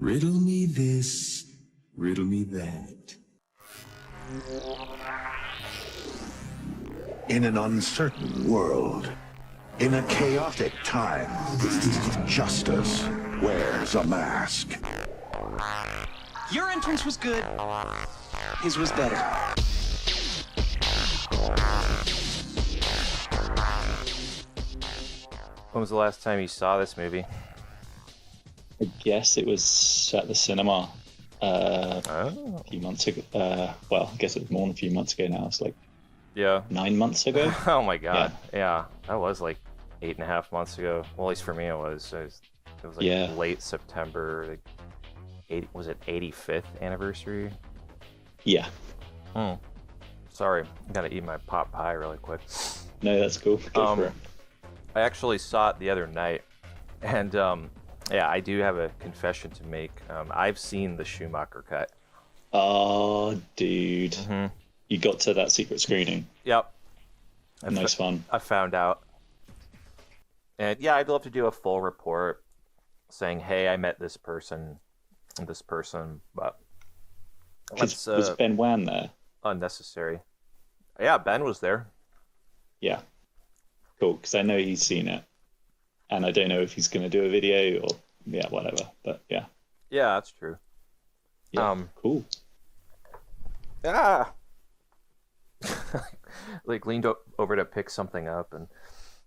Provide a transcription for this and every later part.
Riddle me this, riddle me that. In an uncertain world, in a chaotic time, justice wears a mask. Your entrance was good. His was better. When was the last time you saw this movie? I guess it was at the cinema a few months ago. Well, I guess it was more than a few months ago now. It's like 9 months ago. Oh my god. Yeah, that was like 8.5 months ago. Well, at least for me it was. It was like late September. Like was it 85th anniversary? Yeah. Sorry, gotta eat my pot pie really quick. No, that's cool. Go for it. I actually saw it the other night, and I do have a confession to make. I've seen the Schumacher cut. Oh, dude. You got to that secret screening? Yep. Nice fun. I found out. And yeah, I'd love to do a full report saying, hey, I met this person, but was Ben Wan there? Unnecessary. Yeah, Ben was there. Yeah. Cool, because I know he's seen it. And I don't know if he's going to do a video or, whatever. But yeah. Yeah, that's true. Yeah, cool. Yeah. Like leaned over to pick something up, and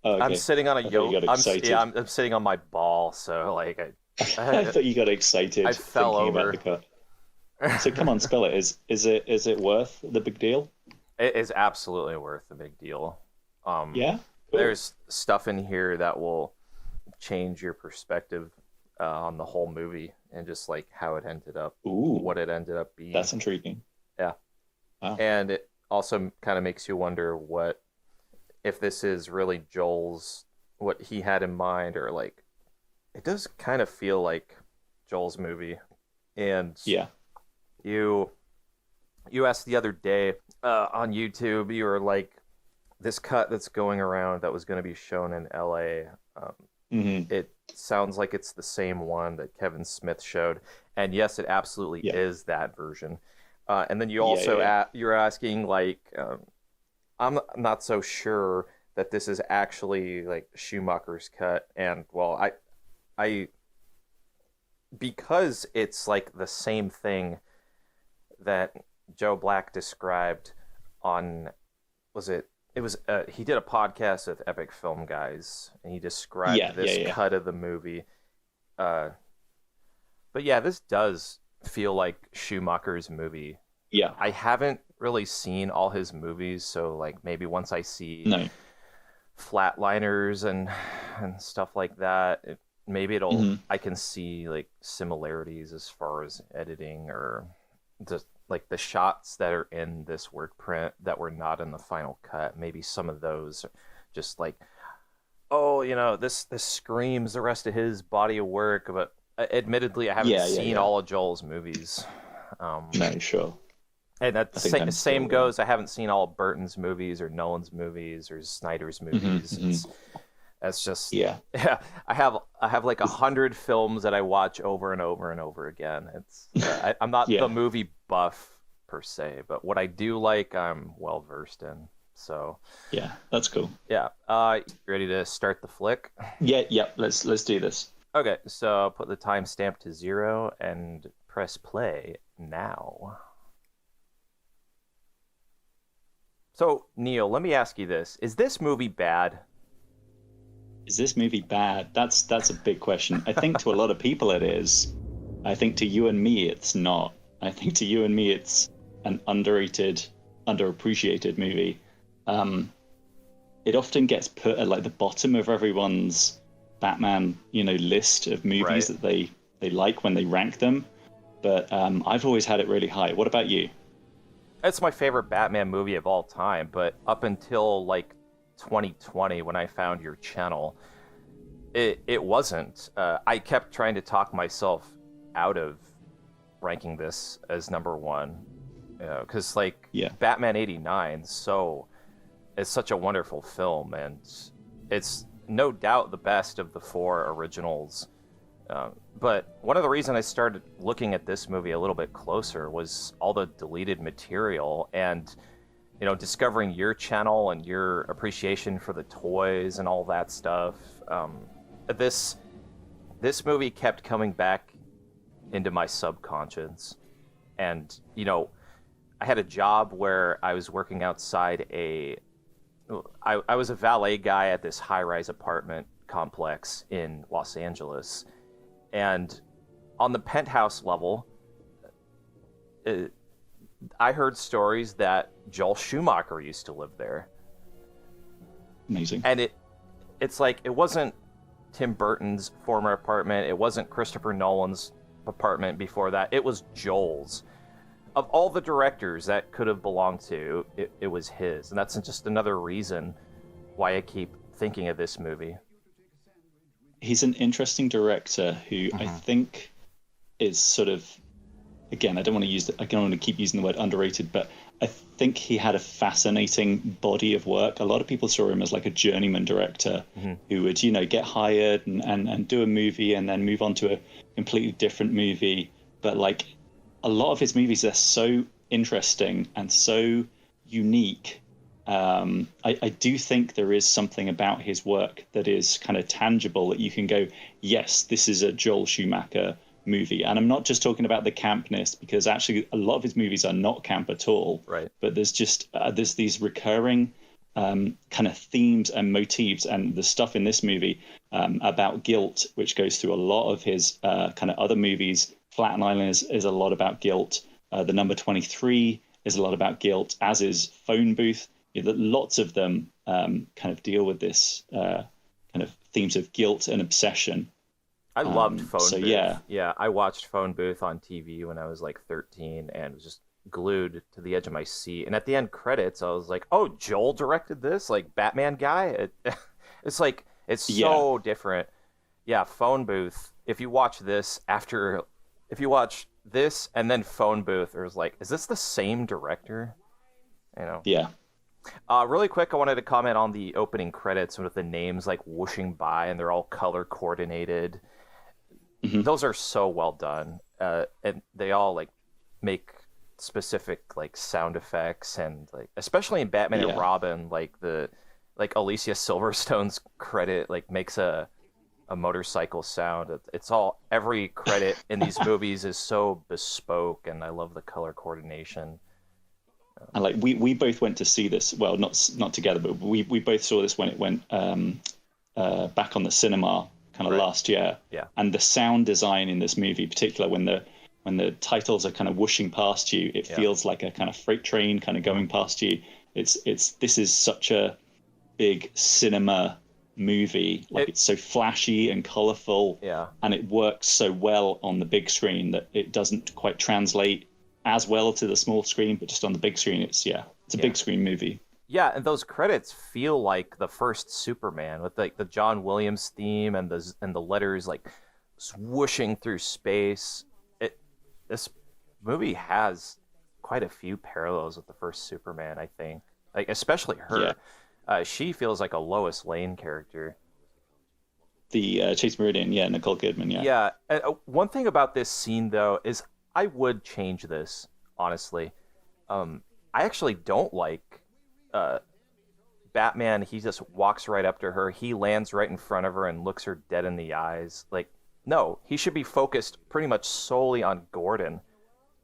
okay. I'm sitting on a yoke. I'm sitting on my ball, so like I thought you got excited. I fell over. About the cut. So come on, spell it. Is it worth the big deal? It is absolutely worth the big deal. Yeah. Cool. There's stuff in here that will change your perspective on the whole movie and just like how it ended up, what it ended up being. That's intriguing. Yeah. Wow. And it also kind of makes you wonder what if this is really Joel's, what he had in mind, or like it does kind of feel like Joel's movie. And you asked the other day on YouTube, you were like, this cut that's going around that was going to be shown in LA, it sounds like it's the same one that Kevin Smith showed. And yes, it absolutely is that version. And then you also you're asking like, I'm not so sure that this is actually like Schumacher's cut. And well, I because it's like the same thing that Joe Black described on, he did a podcast with Epic Film Guys, and he described this cut of the movie. But yeah, this does feel like Schumacher's movie. Yeah. I haven't really seen all his movies, so like maybe once I see Flatliners and stuff like that, I can see like similarities as far as editing or just like the shots that are in this work print that were not in the final cut. Maybe some of those just like, this screams the rest of his body of work. But admittedly, I haven't seen all of Joel's movies. No, sure. And that same goes. I haven't seen all of Burton's movies or Nolan's movies or Snyder's movies. That's just I have like 100 films that I watch over and over and over again. It's I'm not the movie buff per se, but what I do like, I'm well versed in. So yeah, that's cool. Yeah, ready to start the flick? Yeah. Let's do this. Okay, so I'll put the timestamp to 0 and press play now. So Neil, let me ask you this: is this movie bad? Is this movie bad? That's a big question. I think to a lot of people it is. I think to you and me it's not. I think to you and me it's an underrated, underappreciated movie. It often gets put at like the bottom of everyone's Batman, list of movies that they like when they rank them. But I've always had it really high. What about you? It's my favorite Batman movie of all time, but up until like 2020 when I found your channel, it wasn't. I kept trying to talk myself out of ranking this as number one, because Batman '89 it's such a wonderful film, and it's no doubt the best of the 4 originals But one of the reasons I started looking at this movie a little bit closer was all the deleted material and, discovering your channel and your appreciation for the toys and all that stuff. This movie kept coming back into my subconscious. And, I had a job where I was working outside I was a valet guy at this high-rise apartment complex in Los Angeles. And on the penthouse level, I heard stories that Joel Schumacher used to live there. Amazing. And it's like, it wasn't Tim Burton's former apartment. It wasn't Christopher Nolan's apartment before that. It was Joel's. Of all the directors that could have belonged to, it was his. And that's just another reason why I keep thinking of this movie. He's an interesting director who I think is sort of, again, I don't want to keep using the word underrated, but I think he had a fascinating body of work. A lot of people saw him as like a journeyman director who would, get hired and do a movie and then move on to a completely different movie. But like a lot of his movies are so interesting and so unique. I do think there is something about his work that is kind of tangible, that you can go, yes, this is a Joel Schumacher movie. And I'm not just talking about the campness, because actually a lot of his movies are not camp at all. Right. But there's just there's these recurring kind of themes and motifs, and the stuff in this movie about guilt, which goes through a lot of his kind of other movies. Flatline Island is a lot about guilt. The Number 23 is a lot about guilt, as is Phone Booth. Lots of them kind of deal with this kind of themes of guilt and obsession. I loved Phone Booth. Yeah, I watched Phone Booth on TV when I was like 13 and was just glued to the edge of my seat. And at the end credits, I was like, "Oh, Joel directed this, like Batman guy." It's like it's so different. Yeah, Phone Booth. If you watch this and then Phone Booth, it was like, is this the same director? Yeah. Really quick, I wanted to comment on the opening credits with the names like whooshing by, and they're all color coordinated. Those are so well done, and they all like make specific like sound effects, and like especially in Batman and Robin, like Alicia Silverstone's credit like makes a motorcycle sound. It's all, every credit in these movies is so bespoke, and I love the color coordination. And like we both went to see this, well, not together, but we both saw this when it went back on the cinema kind of last year. Yeah. And the sound design in this movie, particularly when the titles are kind of whooshing past you, it feels like a kind of freight train kind of going past you. This is such a big cinema movie. Like it's so flashy and colorful. Yeah. And it works so well on the big screen that it doesn't quite translate as well to the small screen, but just on the big screen, it's a big screen movie. Yeah, and those credits feel like the first Superman with like the John Williams theme and the letters like swooshing through space. This movie has quite a few parallels with the first Superman, I think. Like especially her. Yeah. She feels like a Lois Lane character. The Chase Meridian, Nicole Kidman, Yeah. And, one thing about this scene though is I would change this, honestly. I actually don't like Batman. He just walks right up to her. He lands right in front of her and looks her dead in the eyes. Like, no, he should be focused pretty much solely on Gordon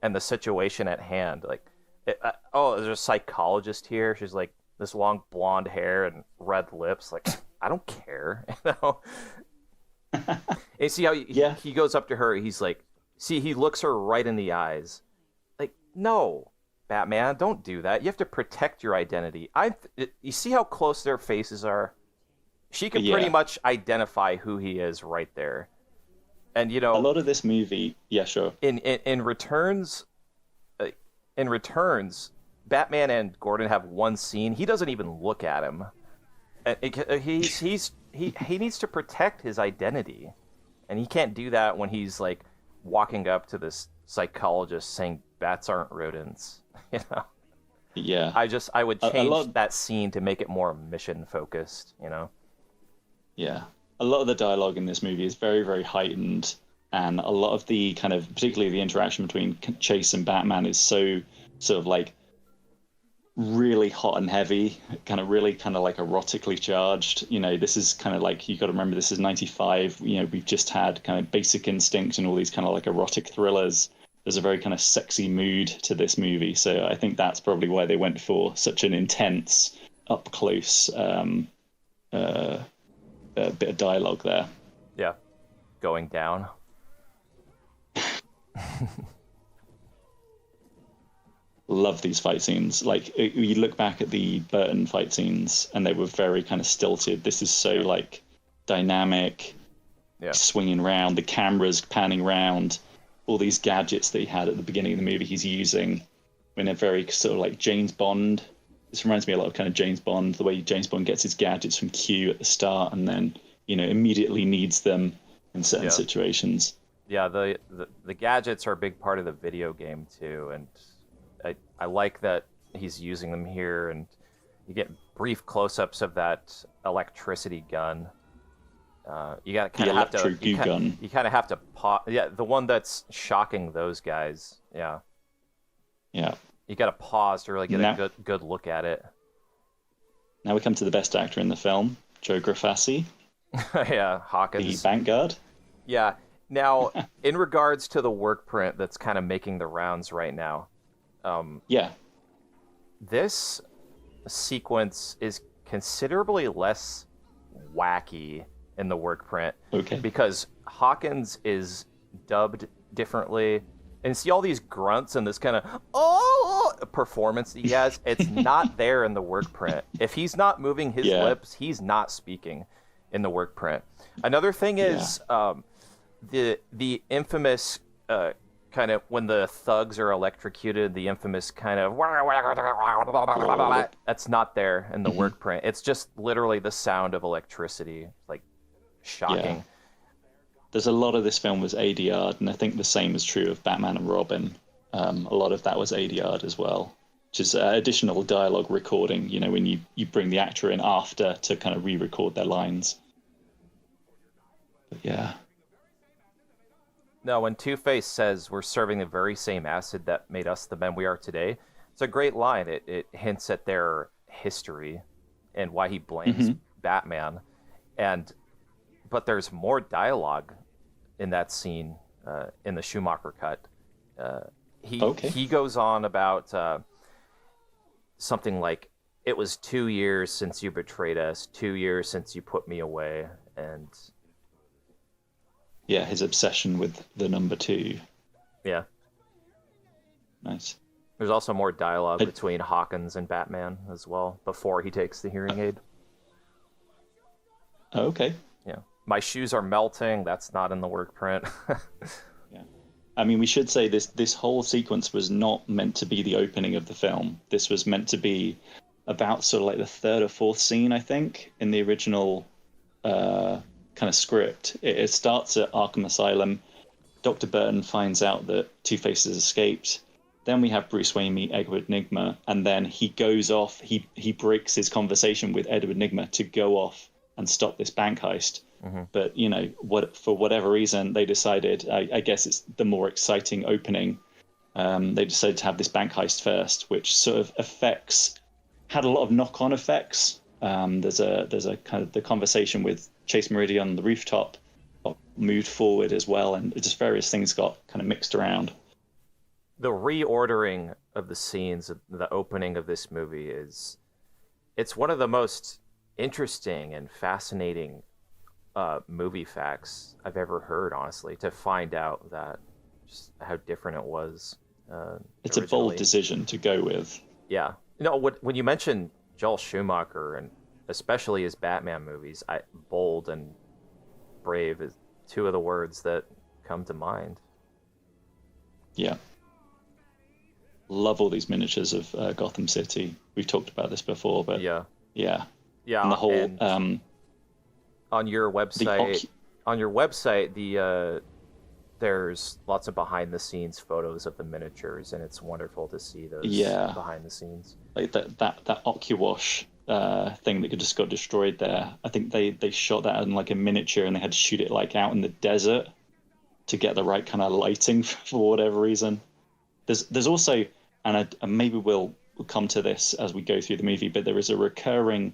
and the situation at hand. Like, there's a psychologist here. She's like this long blonde hair and red lips. Like, I don't care. And see how he goes up to her. He's like, he looks her right in the eyes. Like, no, Batman, don't do that. You have to protect your identity. You see how close their faces are? She can pretty much identify who he is right there. And, a lot of this movie, sure. In Returns, Batman and Gordon have one scene. He doesn't even look at him. He needs to protect his identity. And he can't do that when he's like walking up to this psychologist saying bats aren't rodents. Yeah. I would change that scene to make it more mission focused. Yeah. A lot of the dialogue in this movie is very, very heightened. and a lot of the kind of, particularly the interaction between Chase and Batman is so sort of like really hot and heavy, kind of really kind of like erotically charged. You know, this is kind of like, you got to remember, this is 95. You know, we've just had kind of Basic Instinct and all these kind of like erotic thrillers. There's a very kind of sexy mood to this movie, so I think that's probably why they went for such an intense, up close bit of dialogue there. Yeah, going down. Love these fight scenes. Like, you look back at the Burton fight scenes and they were very kind of stilted. This is so like dynamic, swinging around, the camera's panning around, all these gadgets that he had at the beginning of the movie he's using in a very sort of like James Bond. This reminds me a lot of kind of James Bond, the way James Bond gets his gadgets from Q at the start and then, you know, immediately needs them in certain situations. Yeah, the gadgets are a big part of the video game too, and I like that he's using them here, and you get brief close-ups of that electricity gun. You got kind of have to you kind of have to pause. Yeah, the one that's shocking those guys. Yeah. You got to pause to really get a good look at it. Now we come to the best actor in the film, Joe Grafassi. Yeah, Hawkins. The bank guard. Yeah. Now, in regards to the work print that's kind of making the rounds right now, this sequence is considerably less wacky in the work print. Okay. Because Hawkins is dubbed differently. And see all these grunts and this kind of performance that he has, it's not there in the work print. If he's not moving his lips, he's not speaking in the work print. Another thing is the infamous kind of, when the thugs are electrocuted, the infamous kind of that's not there in the work print. It's just literally the sound of electricity, like shocking. Yeah. There's a lot of this film was ADR'd, and I think the same is true of Batman and Robin. A lot of that was ADR'd as well, which is additional dialogue recording, you know, when you bring the actor in after to kind of re-record their lines. But yeah. No, when Two-Face says we're serving the very same acid that made us the men we are today, it's a great line. It hints at their history and why he blames Batman. But there's more dialogue in that scene in the Schumacher cut. He goes on about something like, it was 2 years since you betrayed us, 2 years since you put me away, and his obsession with the number 2. Yeah. Nice. There's also more dialogue between Hawkins and Batman as well before he takes the hearing aid. Okay. Yeah. My shoes are melting. That's not in the work print. Yeah. I mean, we should say this whole sequence was not meant to be the opening of the film. This was meant to be about sort of like the third or fourth scene, I think, in the original kind of script. It starts at Arkham Asylum. Dr. Burton finds out that Two-Face has escaped. Then we have Bruce Wayne meet Edward Nigma, and then he goes off. He breaks his conversation with Edward Nigma to go off and stop this bank heist. But, you know, for whatever reason, they decided, I guess it's the more exciting opening, they decided to have this bank heist first, which sort of had a lot of knock-on effects. There's a kind of the conversation with Chase Meridian on the rooftop moved forward as well, and just various things got kind of mixed around. The reordering of the scenes, the opening of this movie it's one of the most interesting and fascinating movie facts I've ever heard, honestly, to find out that just how different it was. It's originally a bold decision to go with. Yeah. You know, when you mention Joel Schumacher, and especially his Batman movies, bold and brave is two of the words that come to mind. Yeah. Love all these miniatures of Gotham City. We've talked about this before, but yeah. And the whole on your website, there's lots of behind the scenes photos of the miniatures, and it's wonderful to see those behind the scenes. Like that OcuWash thing that just got destroyed there. I think they shot that in like a miniature, and they had to shoot it like out in the desert. to get the right kind of lighting for whatever reason. There's also, and maybe we'll come to this as we go through the movie, but there is a recurring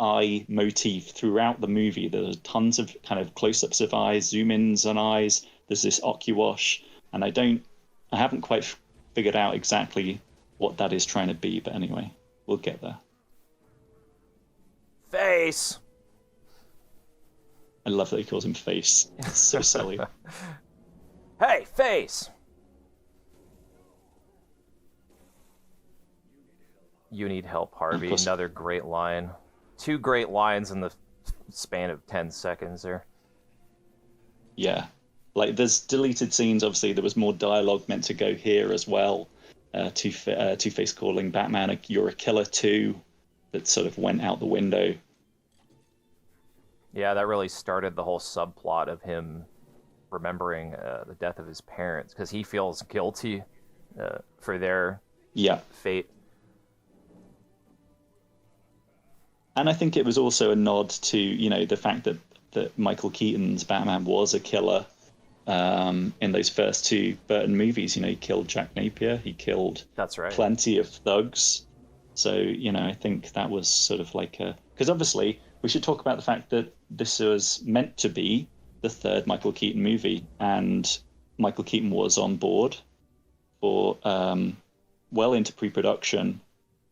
eye motif throughout the movie. There's tons of kind of close-ups of eyes, zoom-ins on eyes. There's this ocuwash, and I haven't quite figured out exactly what that is trying to be, but anyway, we'll get there. Face! I love that he calls him Face. It's so silly. Hey, Face! You need help, Harvey. Another great line. 2 great lines in the span of 10 seconds there. Yeah. Like, there's deleted scenes. Obviously, there was more dialogue meant to go here as well. Two-Face calling Batman, "You're a killer too," that sort of went out the window. Yeah, that really started the whole subplot of him remembering the death of his parents, because he feels guilty for their fate. And I think it was also a nod to, the fact that Michael Keaton's Batman was a killer in those first 2 Burton movies. He killed Jack Napier, he killed plenty of thugs. So, I think that was sort of like because obviously we should talk about the fact that this was meant to be the 3rd Michael Keaton movie, and Michael Keaton was on board for well into pre-production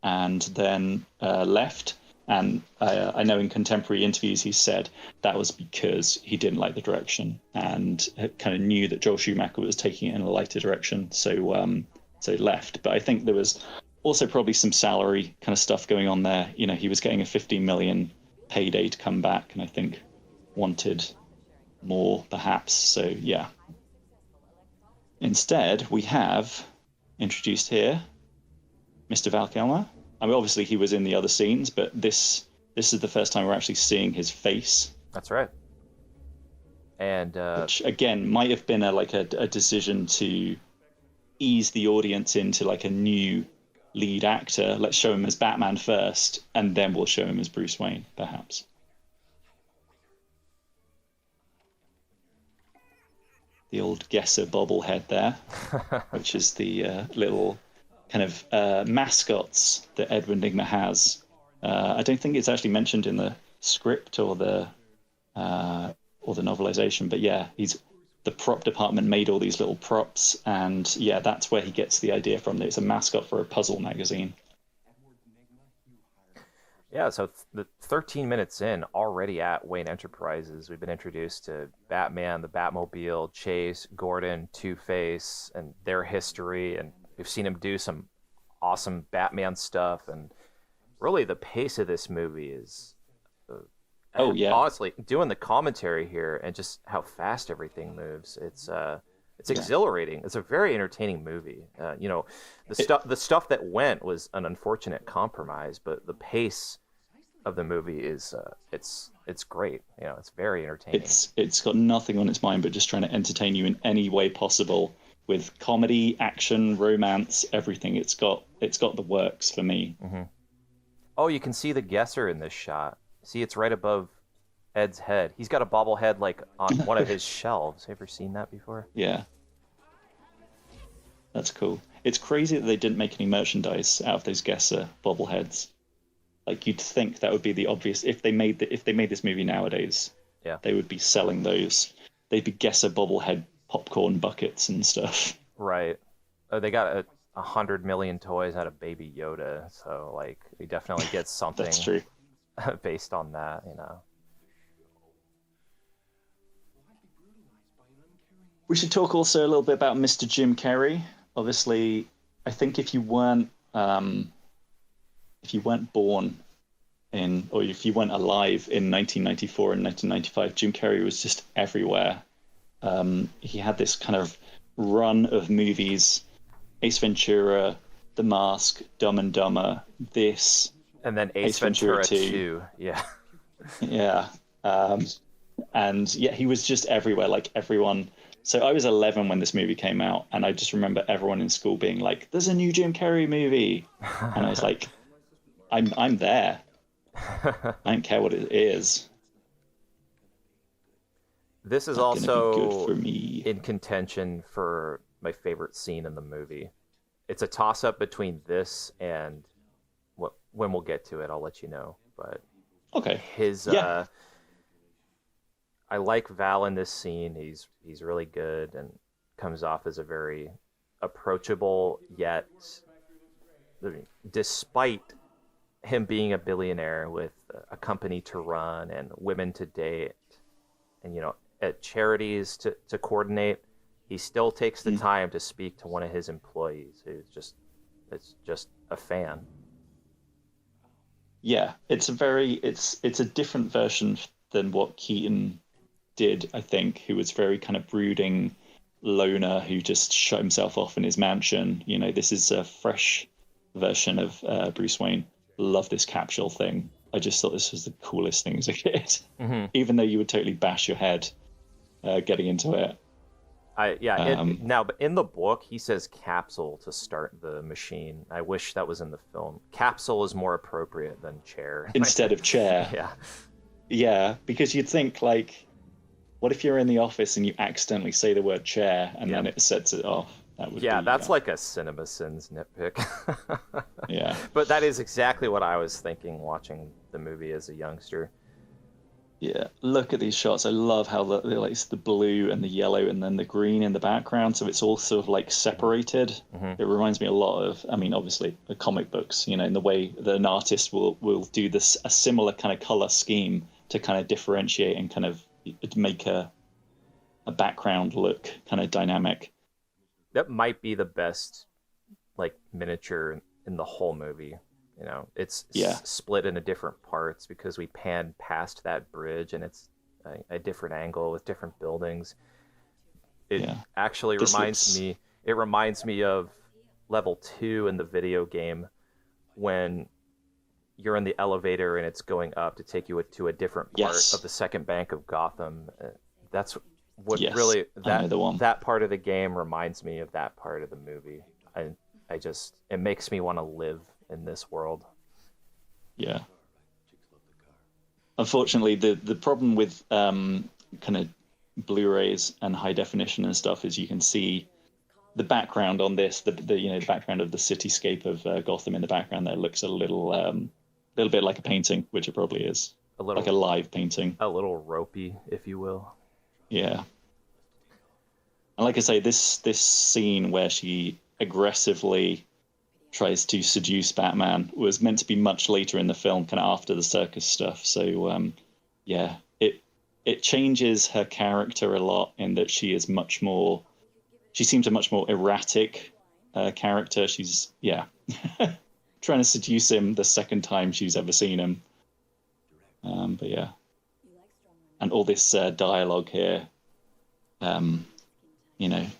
and then left. And I know in contemporary interviews he said that was because he didn't like the direction and kind of knew that Joel Schumacher was taking it in a lighter direction, so left. But I think there was also probably some salary kind of stuff going on there. He was getting a $15 million payday to come back, and I think wanted more, perhaps. So yeah. Instead, we have introduced here Mr. Val Kilmer. I mean, obviously he was in the other scenes, but this is the first time we're actually seeing his face. That's right. And which again might have been a decision to ease the audience into like a new lead actor. Let's show him as Batman first, and then we'll show him as Bruce Wayne, perhaps. The old Gesser bobblehead there, which is the little kind of mascots that Edward Nigma has. I don't think it's actually mentioned in the script or the novelization, but yeah, the prop department made all these little props, and yeah, that's where he gets the idea from. It's a mascot for a puzzle magazine. Yeah, so the 13 minutes in, already at Wayne Enterprises, we've been introduced to Batman, the Batmobile, Chase, Gordon, Two-Face, and their history, and we've seen him do some awesome Batman stuff, and really the pace of this movie is... honestly, doing the commentary here and just how fast everything moves, it's exhilarating. It's a very entertaining movie. The stuff that went was an unfortunate compromise, but the pace of the movie is it's great. It's very entertaining. It's got nothing on its mind but just trying to entertain you in any way possible, with comedy, action, romance, everything. It's got the works for me. Mm-hmm. Oh, you can see the Gesser in this shot. See, it's right above Ed's head. He's got a bobblehead like on one of his shelves. Have you ever seen that before? Yeah. That's cool. It's crazy that they didn't make any merchandise out of those Gesser bobbleheads. Like, you'd think that would be the obvious. If they made this movie nowadays, they would be selling those. They'd be Gesser bobblehead popcorn buckets and stuff. Right. They got 100 million toys out of Baby Yoda, so like they definitely get something. That's true. Based on that, We should talk also a little bit about Mr. Jim Carrey. Obviously, I think if you weren't born in, or if you weren't alive in 1994 and 1995, Jim Carrey was just everywhere. He had this kind of run of movies: Ace Ventura, The Mask, Dumb and Dumber, this, and then Ace Ventura 2. Yeah. Yeah. And yeah, he was just everywhere, like everyone. So I was 11 when this movie came out, and I just remember everyone in school being like, "There's a new Jim Carrey movie," and I was like, "I'm there. I don't care what it is." This is not gonna be good also for me. in contention for my favorite scene in the movie. It's a toss-up between this and when we'll get to it, I'll let you know. But Okay. his Yeah. I like Val in this scene. He's really good and comes off as a very approachable, yet despite him being a billionaire with a company to run and women to date and at charities to coordinate, he still takes the time to speak to one of his employees who's just a fan. Yeah, it's a different version than what Keaton did, I think, who was very kind of brooding loner who just shut himself off in his mansion. This is a fresh version of Bruce Wayne. Love this capsule thing. I just thought this was the coolest thing as a kid. Mm-hmm. Even though you would totally bash your head getting into it. Now, but in the book, he says capsule to start the machine. I wish that was in the film. Capsule is more appropriate than chair. Instead of chair. Yeah. Yeah, because you'd think, like, what if you're in the office and you accidentally say the word chair and then it sets it off? That's like a CinemaSins nitpick. Yeah. But that is exactly what I was thinking watching the movie as a youngster. Yeah, look at these shots. I love how it's the blue and the yellow and then the green in the background, so it's all sort of like separated. Mm-hmm. It reminds me a lot of, obviously, the comic books, in the way that an artist will do a similar kind of color scheme to kind of differentiate and kind of make a background look kind of dynamic. That might be the best, miniature in the whole movie. It's split into different parts because we pan past that bridge and it's a different angle with different buildings. It actually reminds me of level 2 in the video game when you're in the elevator and it's going up to take you to a different part of the second bank of Gotham. That's what really that part of the game reminds me of that part of the movie. It makes me want to live in this world. Yeah. Unfortunately, the problem with kind of Blu-rays and high definition and stuff is you can see the background on this, the background of the cityscape of Gotham in the background there looks a little bit like a painting, which it probably is. Like a live painting. A little ropey, if you will. Yeah. And like I say, this scene where she aggressively tries to seduce Batman was meant to be much later in the film, kind of after the circus stuff. So, it changes her character a lot in that she seems a much more erratic character. She's, trying to seduce him the second time she's ever seen him. But yeah. And all this dialogue here,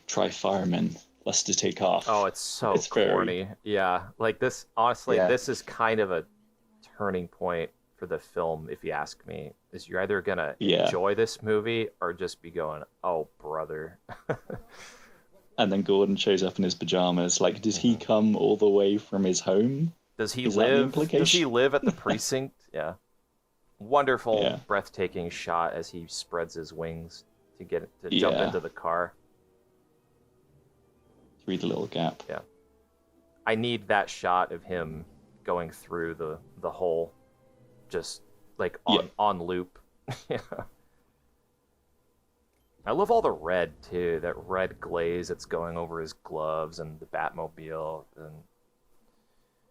try fireman, less to take off. Oh, it's corny. Yeah, this, honestly, this is kind of a turning point for the film, if you ask me. Is you're either going to enjoy this movie or just be going, oh, brother. And then Gordon shows up in his pajamas. Does he come all the way from his home? Does he live at the precinct? Yeah. Wonderful, breathtaking shot as he spreads his wings to jump into the car. Through the little gap. Yeah. I need that shot of him going through the hole, just on loop. Yeah. I love all the red too, that red glaze that's going over his gloves and the Batmobile.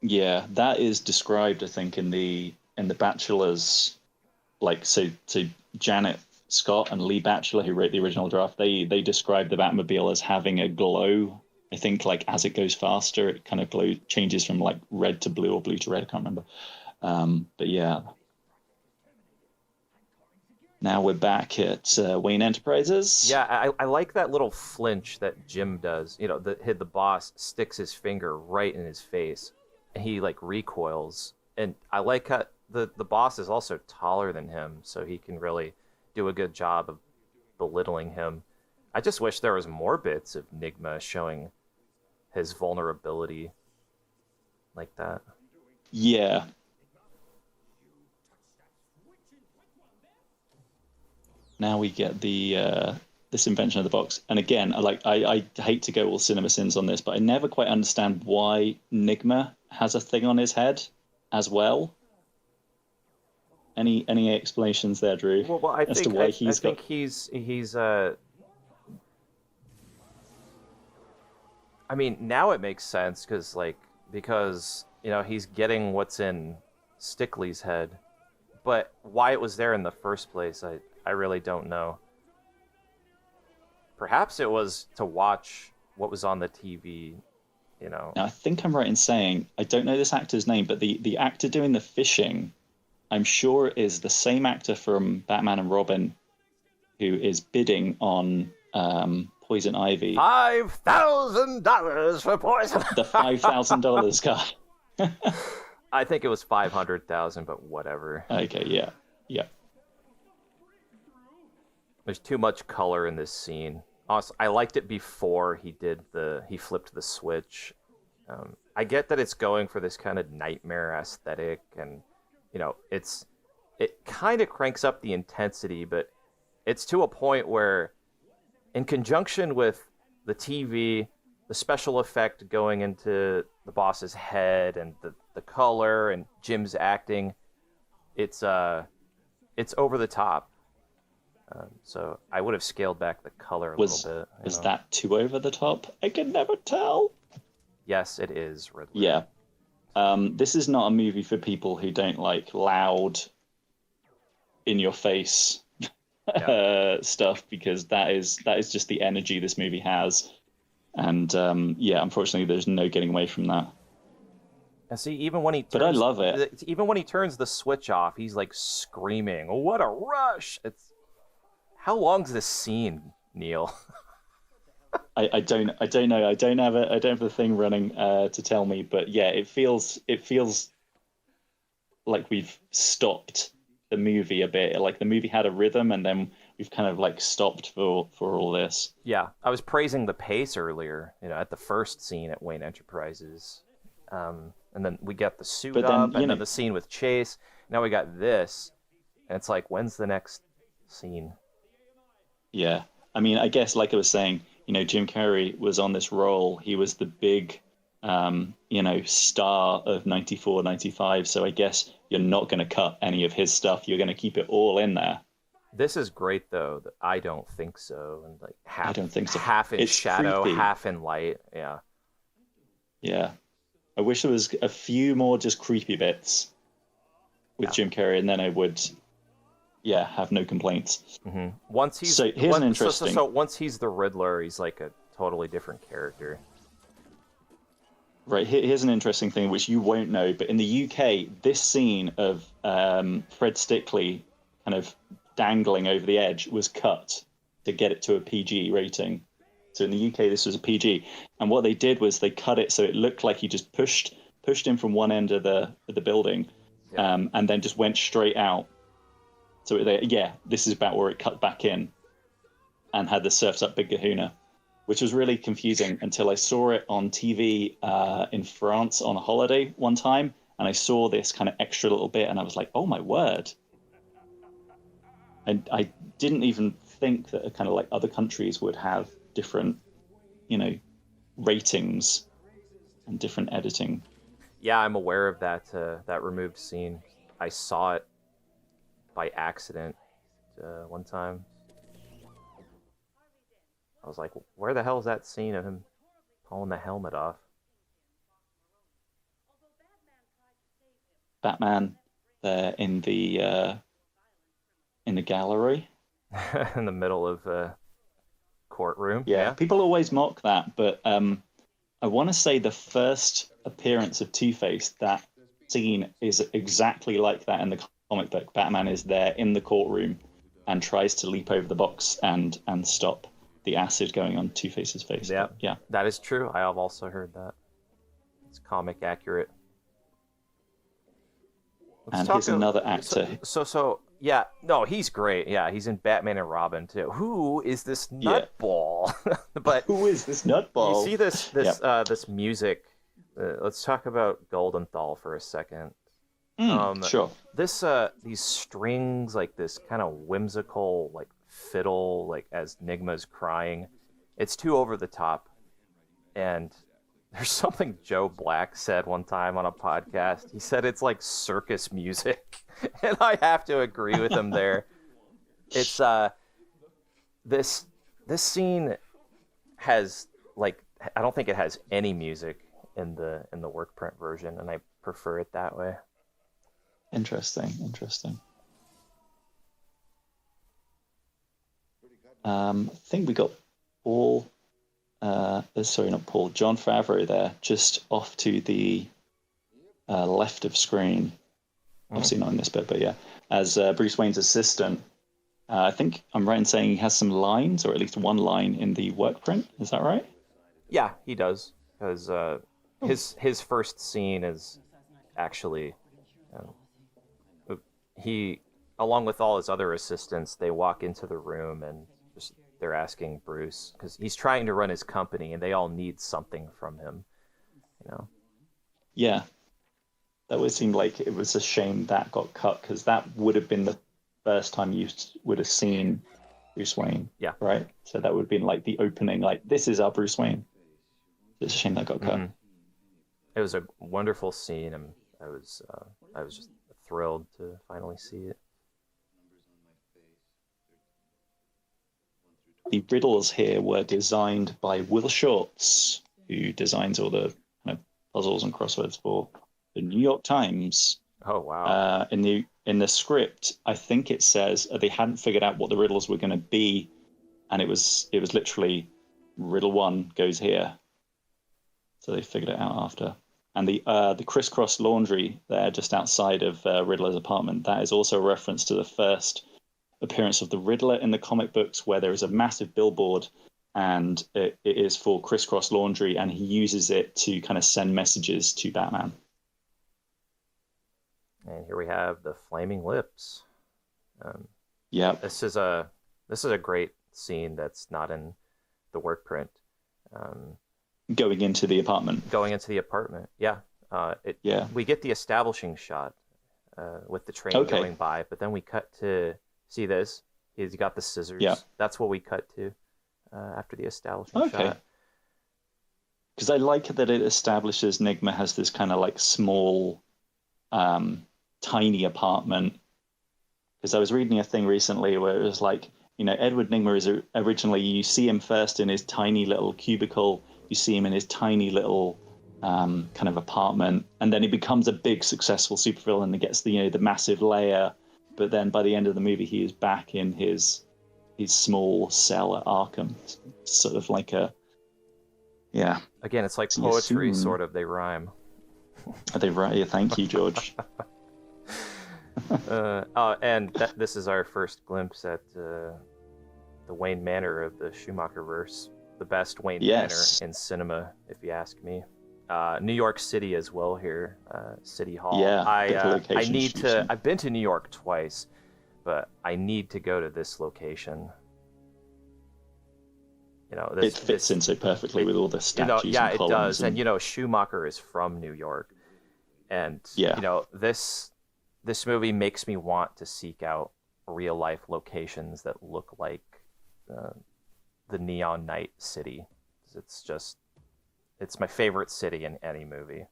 Yeah, that is described, I think, in the Bachelors, so Janet Scott and Lee Batchelor, who wrote the original draft, they describe the Batmobile as having a glow. I think as it goes faster, it kind of changes from red to blue or blue to red. I can't remember. But yeah. Now we're back at Wayne Enterprises. Yeah, I like that little flinch that Jim does. The boss sticks his finger right in his face, and he recoils. And I like how the boss is also taller than him, so he can really do a good job of belittling him. I just wish there was more bits of Nigma showing his vulnerability like that. Yeah. now we get the this invention of the box. And again, I hate to go all cinema sins on this, but I never quite understand why Nigma has a thing on his head as well. Any explanations there, Drew? Well, I think he's I mean, now it makes sense because he's getting what's in Stickley's head, but why it was there in the first place, I really don't know. Perhaps it was to watch what was on the TV, Now, I think I'm right in saying, I don't know this actor's name, but the actor doing the fishing, I'm sure is the same actor from Batman and Robin who is bidding on Poison Ivy. $5,000 for Poison The $5,000 guy. I think it was 500,000, but whatever. Okay, yeah. There's too much color in this scene. Also, I liked it before he flipped the switch. I get that it's going for this kind of nightmare aesthetic, and it kind of cranks up the intensity, but it's to a point where, in conjunction with the TV, the special effect going into the boss's head, and the color and Jim's acting, it's over the top. So I would have scaled back the color a little bit. Was that too over the top? I can never tell. Yes, it is, Riddler. Yeah. This is not a movie for people who don't like loud, in your face stuff, because that is just the energy this movie has. And unfortunately, there's no getting away from that. And see, even when he turns, but I love it. Even when he turns the switch off, he's like screaming, "What a rush!" How long's this scene, Neil? I don't know. I don't have the thing running to tell me, but yeah, it feels like we've stopped the movie a bit. Like the movie had a rhythm, and then we've kind of like stopped for all this. Yeah, I was praising the pace earlier. At the first scene at Wayne Enterprises, and then we get the suit up, and then the scene with Chase. Now we got this, and it's like, when's the next scene? Yeah, I mean, I guess like I was saying, Jim Carrey was on this role. He was the big, star of 94, 95. So I guess you're not going to cut any of his stuff. You're going to keep it all in there. This is great, though. I don't think so. And like I don't think so. Half in it's shadow, creepy. Half in light. Yeah. Yeah. I wish there was a few more just creepy bits with Jim Carrey, and then I would... have no complaints. Mm-hmm. Once he's once he's the Riddler, he's like a totally different character. Right. Here's an interesting thing which you won't know, but in the UK, this scene of Fred Stickley kind of dangling over the edge was cut to get it to a PG rating. So in the UK, this was a PG, and what they did was they cut it so it looked like he just pushed him from one end of the building, and then just went straight out. So this is about where it cut back in and had the Surf's Up Big Kahuna, which was really confusing until I saw it on TV in France on a holiday one time, and I saw this kind of extra little bit, and I was like, oh my word. And I didn't even think that kind of like other countries would have different, ratings and different editing. Yeah, I'm aware of that removed scene. I saw it by accident one time. I was like, where the hell is that scene of him pulling the helmet off? Batman there in the gallery. In the middle of a courtroom. Yeah, people always mock that, but I want to say the first appearance of Two-Face, that scene is exactly like that in the comic book. Batman is there in the courtroom and tries to leap over the box and stop the acid going on Two-Face's face. Yeah, that is true. I have also heard that. It's comic accurate. Here's another actor. He's great. Yeah, he's in Batman and Robin too. Who is this nutball? But who is this nutball? You see this music. Let's talk about Goldenthal for a second. Sure. These strings, like this kind of whimsical, like fiddle, like as Nigma's crying. It's too over the top. And there's something Joe Black said one time on a podcast. He said it's like circus music. And I have to agree with him there. It's this scene has, like, I don't think it has any music in the work print version, and I prefer it that way. Interesting. I think we got Paul, sorry, not Paul, Jon Favreau there, just off to the left of screen. Obviously not in this bit, but yeah, as Bruce Wayne's assistant. I think I'm right in saying he has some lines, or at least one line in the work print. Is that right? Yeah, he does, because his first scene is actually he, along with all his other assistants, they walk into the room and they're asking Bruce, because he's trying to run his company and they all need something from him, you know. Yeah, that would seem like it was a shame that got cut, because that would have been the first time you would have seen Bruce Wayne. Yeah. Right? So that would have been like the opening, like, this is our Bruce Wayne. It's a shame that got cut. It was a wonderful scene, and I was just thrilled to finally see it. The riddles here were designed by Will Shortz, who designs all the kind of puzzles and crosswords for the New York Times. Oh wow! In the script, I think it says they hadn't figured out what the riddles were going to be, and it was literally riddle 1 goes here. So they figured it out after. And the crisscross laundry there, just outside of Riddler's apartment, that is also a reference to the first appearance of the Riddler in the comic books, where there is a massive billboard, and it is for crisscross laundry, and he uses it to kind of send messages to Batman. And here we have the flaming lips. Yeah, this is a great scene that's not in the work print. Going into the apartment, yeah. We get the establishing shot with the train going by, but then we cut to see this. He's got the scissors. Yeah. That's what we cut to after the establishing shot. Because I like that it establishes Nigma has this kind of like small, tiny apartment. Because I was reading a thing recently where it was like, you know, Edward Nigma is originally, you see him first in his tiny little cubicle. You see him in his tiny little kind of apartment, and then he becomes a big, successful supervillain and gets the massive layer. But then by the end of the movie, he is back in his small cell at Arkham. It's sort of like yeah. Again, it's like poetry, sort of. They rhyme. They rhyme. Yeah, thank you, George. And this is our first glimpse at the Wayne Manor of the Schumacher-verse. The best Wayne Manor in cinema, if you ask me. New York City as well here, City Hall. Yeah, I need to. I've been to New York twice, but I need to go to this location. You know, it fits in so perfectly with all the statues. Yeah, and it does. And Schumacher is from New York, and this movie makes me want to seek out real life locations that look like the Neon Night City. It's my favorite city in any movie.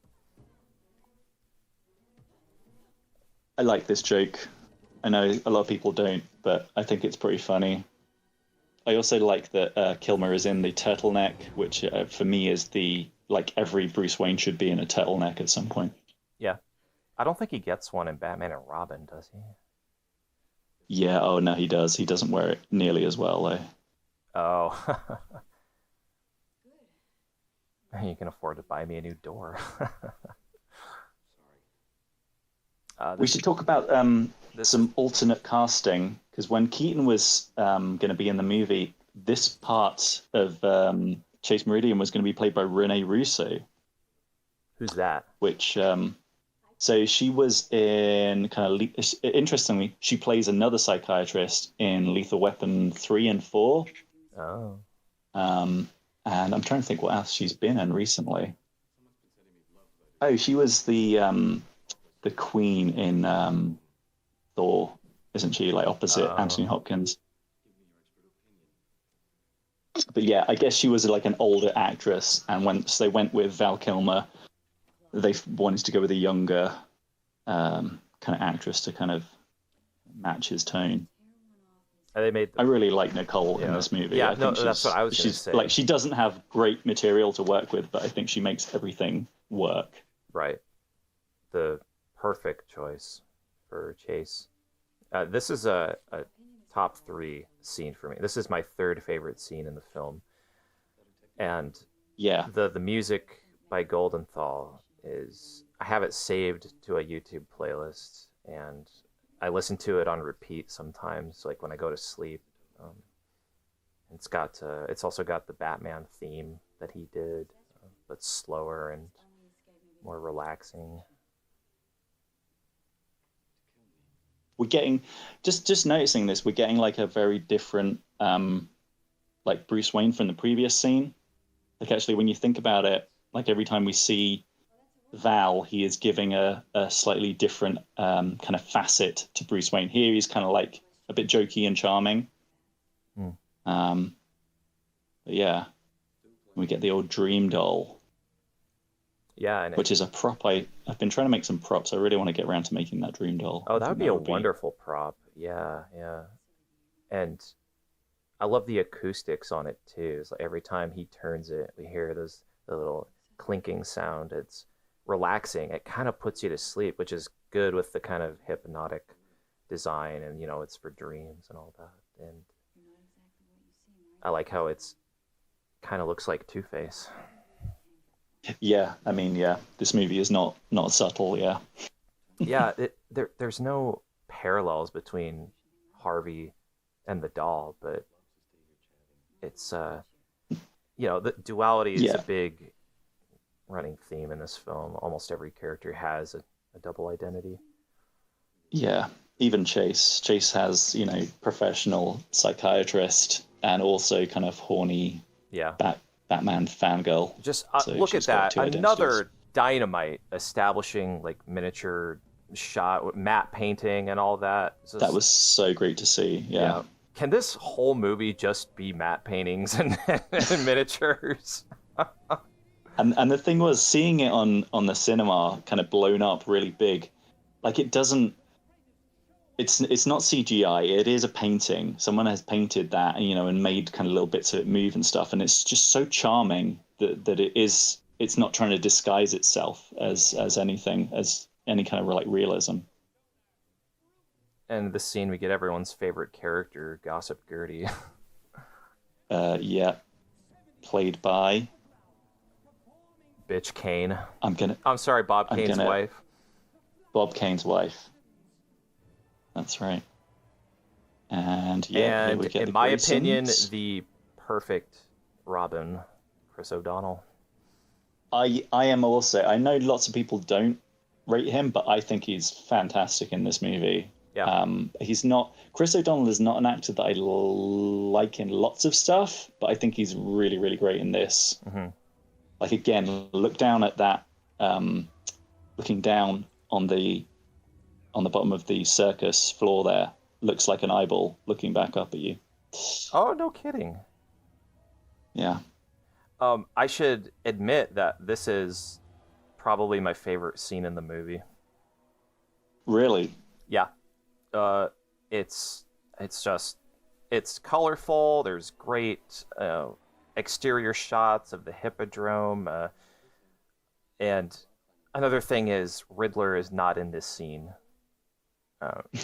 I like this joke. I know a lot of people don't, but I think it's pretty funny. I also like that Kilmer is in the turtleneck, which for me is every Bruce Wayne should be in a turtleneck at some point. Yeah. I don't think he gets one in Batman and Robin, does he? Yeah, oh no, he does. He doesn't wear it nearly as well, though. Oh. You can afford to buy me a new door. We should talk about some alternate casting, because when Keaton was going to be in the movie, this part of Chase Meridian was going to be played by Rene Russo. Who's that? Which, so she was in interestingly, she plays another psychiatrist in Lethal Weapon 3 and 4. Oh. And I'm trying to think what else she's been in recently. Oh, she was the queen in Thor, isn't she? Like opposite Anthony Hopkins. But yeah, I guess she was like an older actress, and once they went with Val Kilmer, they wanted to go with a younger kind of actress to kind of match his tone. And they made. I really like Nicole in this movie. Yeah, I think that's what I was going to say. Like, she doesn't have great material to work with, but I think she makes everything work. Right. The perfect choice for Chase. This is a top 3 scene for me. This is my 3rd favorite scene in the film. And yeah, the music by Goldenthal is, I have it saved to a YouTube playlist, and I listen to it on repeat sometimes, like when I go to sleep. It's also got the Batman theme that he did, but slower and more relaxing. We're getting just noticing this. We're getting like a very different, like Bruce Wayne from the previous scene. Like, actually, when you think about it, like every time we see Val, he is giving a slightly different kind of facet to Bruce Wayne. Here, he's kind of like a bit jokey and charming. But yeah, we get the old Dream Doll. Yeah, which is a prop. I've been trying to make some props. I really want to get around to making that Dream Doll. Oh, that would be a wonderful prop. Yeah. And I love the acoustics on it too. It's like every time he turns it, we hear the little clinking sound. It's relaxing. It kind of puts you to sleep, which is good with the kind of hypnotic design, and it's for dreams and all that. And I like how it's kind of looks like Two-Face. Yeah, I mean, yeah, this movie is not subtle. Yeah. Yeah, there's no parallels between Harvey and the doll, but it's the duality is a big running theme in this film. Almost every character has a double identity. Yeah, even Chase. Chase has, professional psychiatrist and also kind of horny Batman fangirl. Just look at that. Another dynamite establishing like miniature shot with matte painting and all that. That was so great to see. Yeah. Can this whole movie just be matte paintings and miniatures? And the thing was, seeing it on the cinema kind of blown up really big, like it doesn't, it's not CGI, it is a painting. Someone has painted that, and made kind of little bits of it move and stuff, and it's just so charming that it's not trying to disguise itself as anything, as any kind of like realism. And this scene, we get everyone's favorite character, Gossip Gertie. Yeah. Played by Bitch Kane. I'm sorry, Bob Kane's wife. Bob Kane's wife. That's right. And yeah, and we get in my opinion, the perfect Robin, Chris O'Donnell. I am also. I know lots of people don't rate him, but I think he's fantastic in this movie. Yeah. He's not. Chris O'Donnell is not an actor that I like in lots of stuff, but I think he's really, really great in this. Mm-hmm. Like, again, look down at that. Looking down on the bottom of the circus floor there, looks like an eyeball looking back up at you. Oh, no kidding. Yeah. I should admit that this is probably my favorite scene in the movie. Really? Yeah. It's colorful. There's great exterior shots of the Hippodrome. And another thing is Riddler is not in this scene.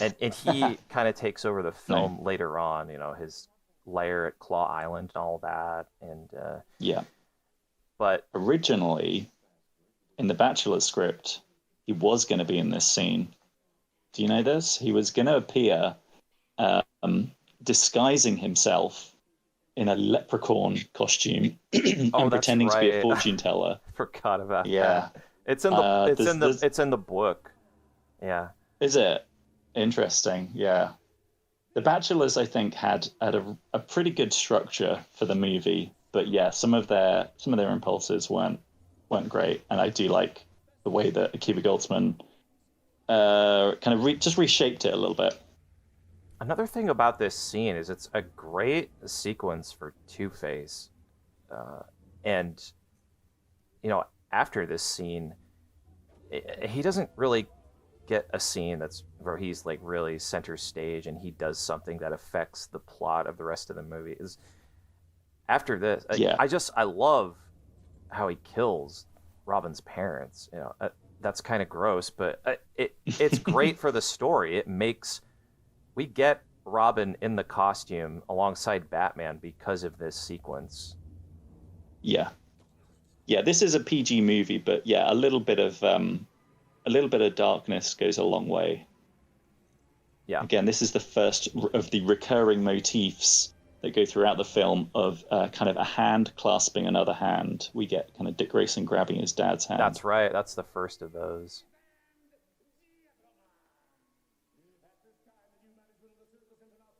And he kind of takes over the film later on, his lair at Claw Island and all that. And yeah. But originally, in the Bachelor script, he was going to be in this scene. Do you know this? He was going to appear disguising himself in a leprechaun costume and pretending to be a fortune teller. I forgot about that. It's in the book. Yeah. Is it? Interesting. Yeah. The Bachelors, I think, had a pretty good structure for the movie, but yeah, some of their impulses weren't great, and I do like the way that Akiva Goldsman kind of just reshaped it a little bit. Another thing about this scene is it's a great sequence for Two-Face. And, after this scene, he doesn't really get a scene that's where he's like really center stage and he does something that affects the plot of the rest of the movie. Is after this, I love how he kills Robin's parents. That's kind of gross, but it's great for the story. We get Robin in the costume alongside Batman because of this sequence. Yeah, this is a PG movie, but a little bit of darkness goes a long way. Yeah. Again, this is the first of the recurring motifs that go throughout the film of kind of a hand clasping another hand. We get kind of Dick Grayson grabbing his dad's hand. That's right. That's the first of those.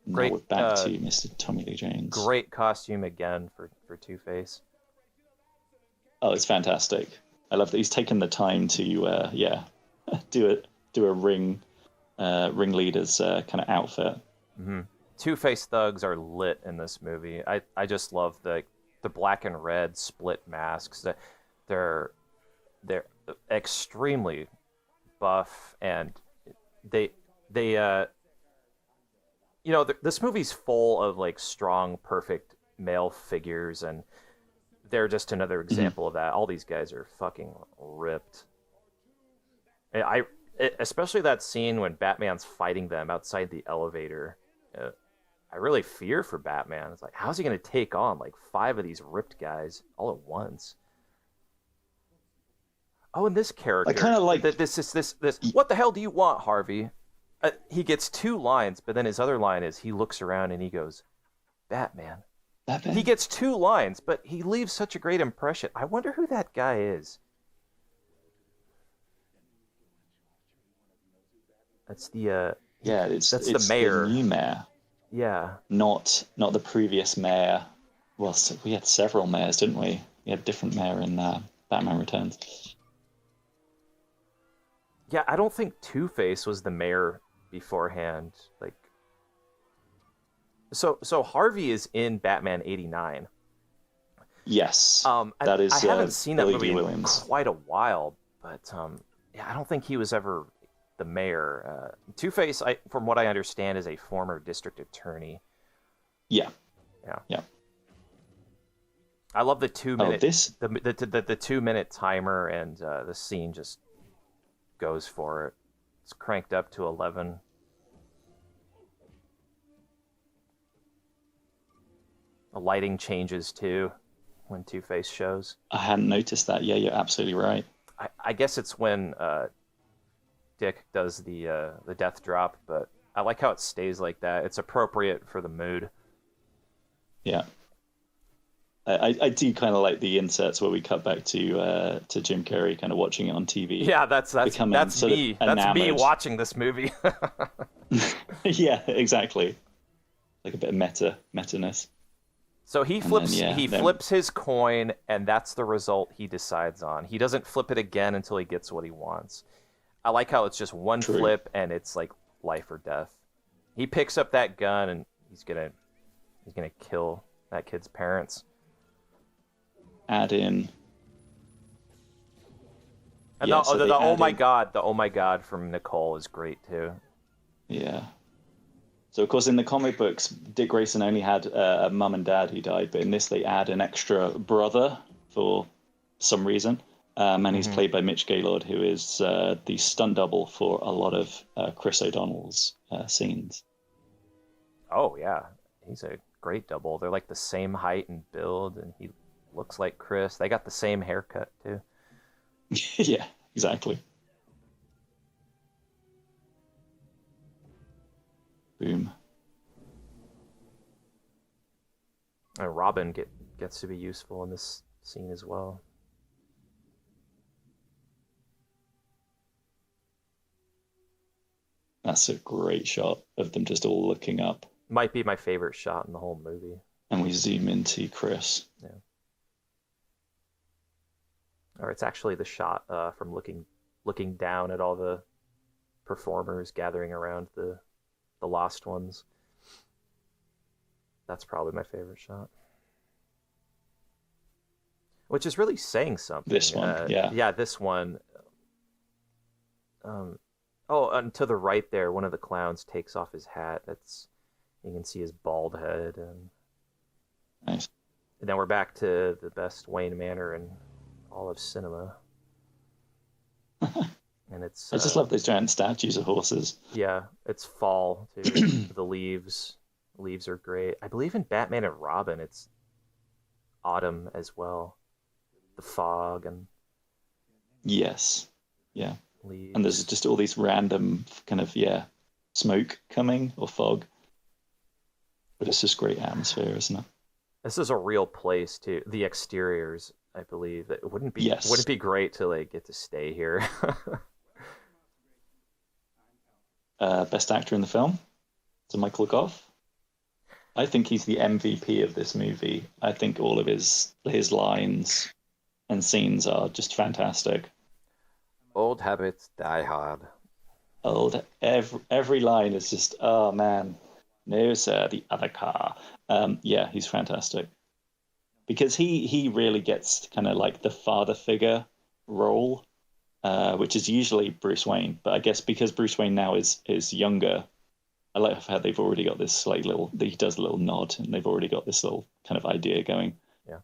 Now we're back to Mr. Tommy Lee Jones. Great costume again for Two-Face. Oh, it's fantastic. I love that he's taken the time to do a ringleader's kind of outfit. Mm-hmm. Two-Face thugs are lit in this movie. I just love the black and red split masks. They're extremely buff, and they this movie's full of like strong, perfect male figures, and they're just another example of that. All these guys are fucking ripped. Especially that scene when Batman's fighting them outside the elevator. I really fear for Batman. It's like, how's he going to take on like 5 of these ripped guys all at once? Oh, and this character, I kind of like this. What the hell do you want, Harvey? He gets 2 lines, but then his other line is he looks around and he goes, Batman. He gets 2 lines, but he leaves such a great impression. I wonder who that guy is. That's the it's the mayor. The new mayor. Yeah. Not the previous mayor. Well, we had several mayors, didn't we? We had a different mayor in Batman Returns. Yeah, I don't think Two-Face was the mayor beforehand. Like, so Harvey is in Batman '89. Yes. That is. I haven't seen that movie in quite a while, but I don't think he was ever the mayor. Two-Face, from what I understand, is a former district attorney. Yeah. I love the 2-minute the 2-minute timer, and the scene just goes for it. It's cranked up to 11. The lighting changes too when Two-Face shows. I hadn't noticed that. Yeah, you're absolutely right. I guess it's when Dick does the death drop, but I like how it stays like that. It's appropriate for the mood. Yeah. I do kind of like the inserts where we cut back to Jim Carrey kind of watching it on TV. Yeah, that's me. That's me watching this movie. Yeah, exactly. Like a bit of meta-ness. So he flips his coin, and that's the result he decides on. He doesn't flip it again until he gets what he wants. I like how it's just one flip, and it's like life or death. He picks up that gun, and he's gonna kill that kid's parents. Add in. And the oh my god from Nicole is great too. Yeah. So of course in the comic books, Dick Grayson only had a mum and dad who died, but in this they add an extra brother for some reason, and he's played by Mitch Gaylord, who is the stunt double for a lot of Chris O'Donnell's scenes. Oh yeah, he's a great double. They're like the same height and build, and he looks like Chris. They got the same haircut too. Yeah, exactly. Boom. And Robin gets to be useful in this scene as well. That's a great shot of them just all looking up. Might be my favorite shot in the whole movie. And we zoom into Chris. Yeah. Or it's actually the shot from looking down at all the performers gathering around the lost ones. That's probably my favorite shot. Which is really saying something. This one, yeah. Yeah, this one. And to the right there, one of the clowns takes off his hat. You can see his bald head. Nice. And then we're back to the best Wayne Manor in all of cinema. And it's... I just love those giant statues of horses. Yeah, it's fall, too. The leaves are great. I believe in Batman and Robin, it's autumn as well. The fog and... Yes. Yeah. Leaves. And there's just all these random kind of, smoke coming or fog. But it's just great atmosphere, isn't it? This is a real place too. The exteriors, I believe, it wouldn't be great to like get to stay here. Best actor in the film, so Michael Goff. I think he's the MVP of this movie. I think all of his lines and scenes are just fantastic. Old habits die hard. Every line is just, oh man. No, sir, the other car. Yeah, he's fantastic. Because he really gets kind of like the father figure role, which is usually Bruce Wayne. But I guess because Bruce Wayne now is younger, I like how they've already got this like he does a little nod, and they've already got this little kind of idea going. Yeah.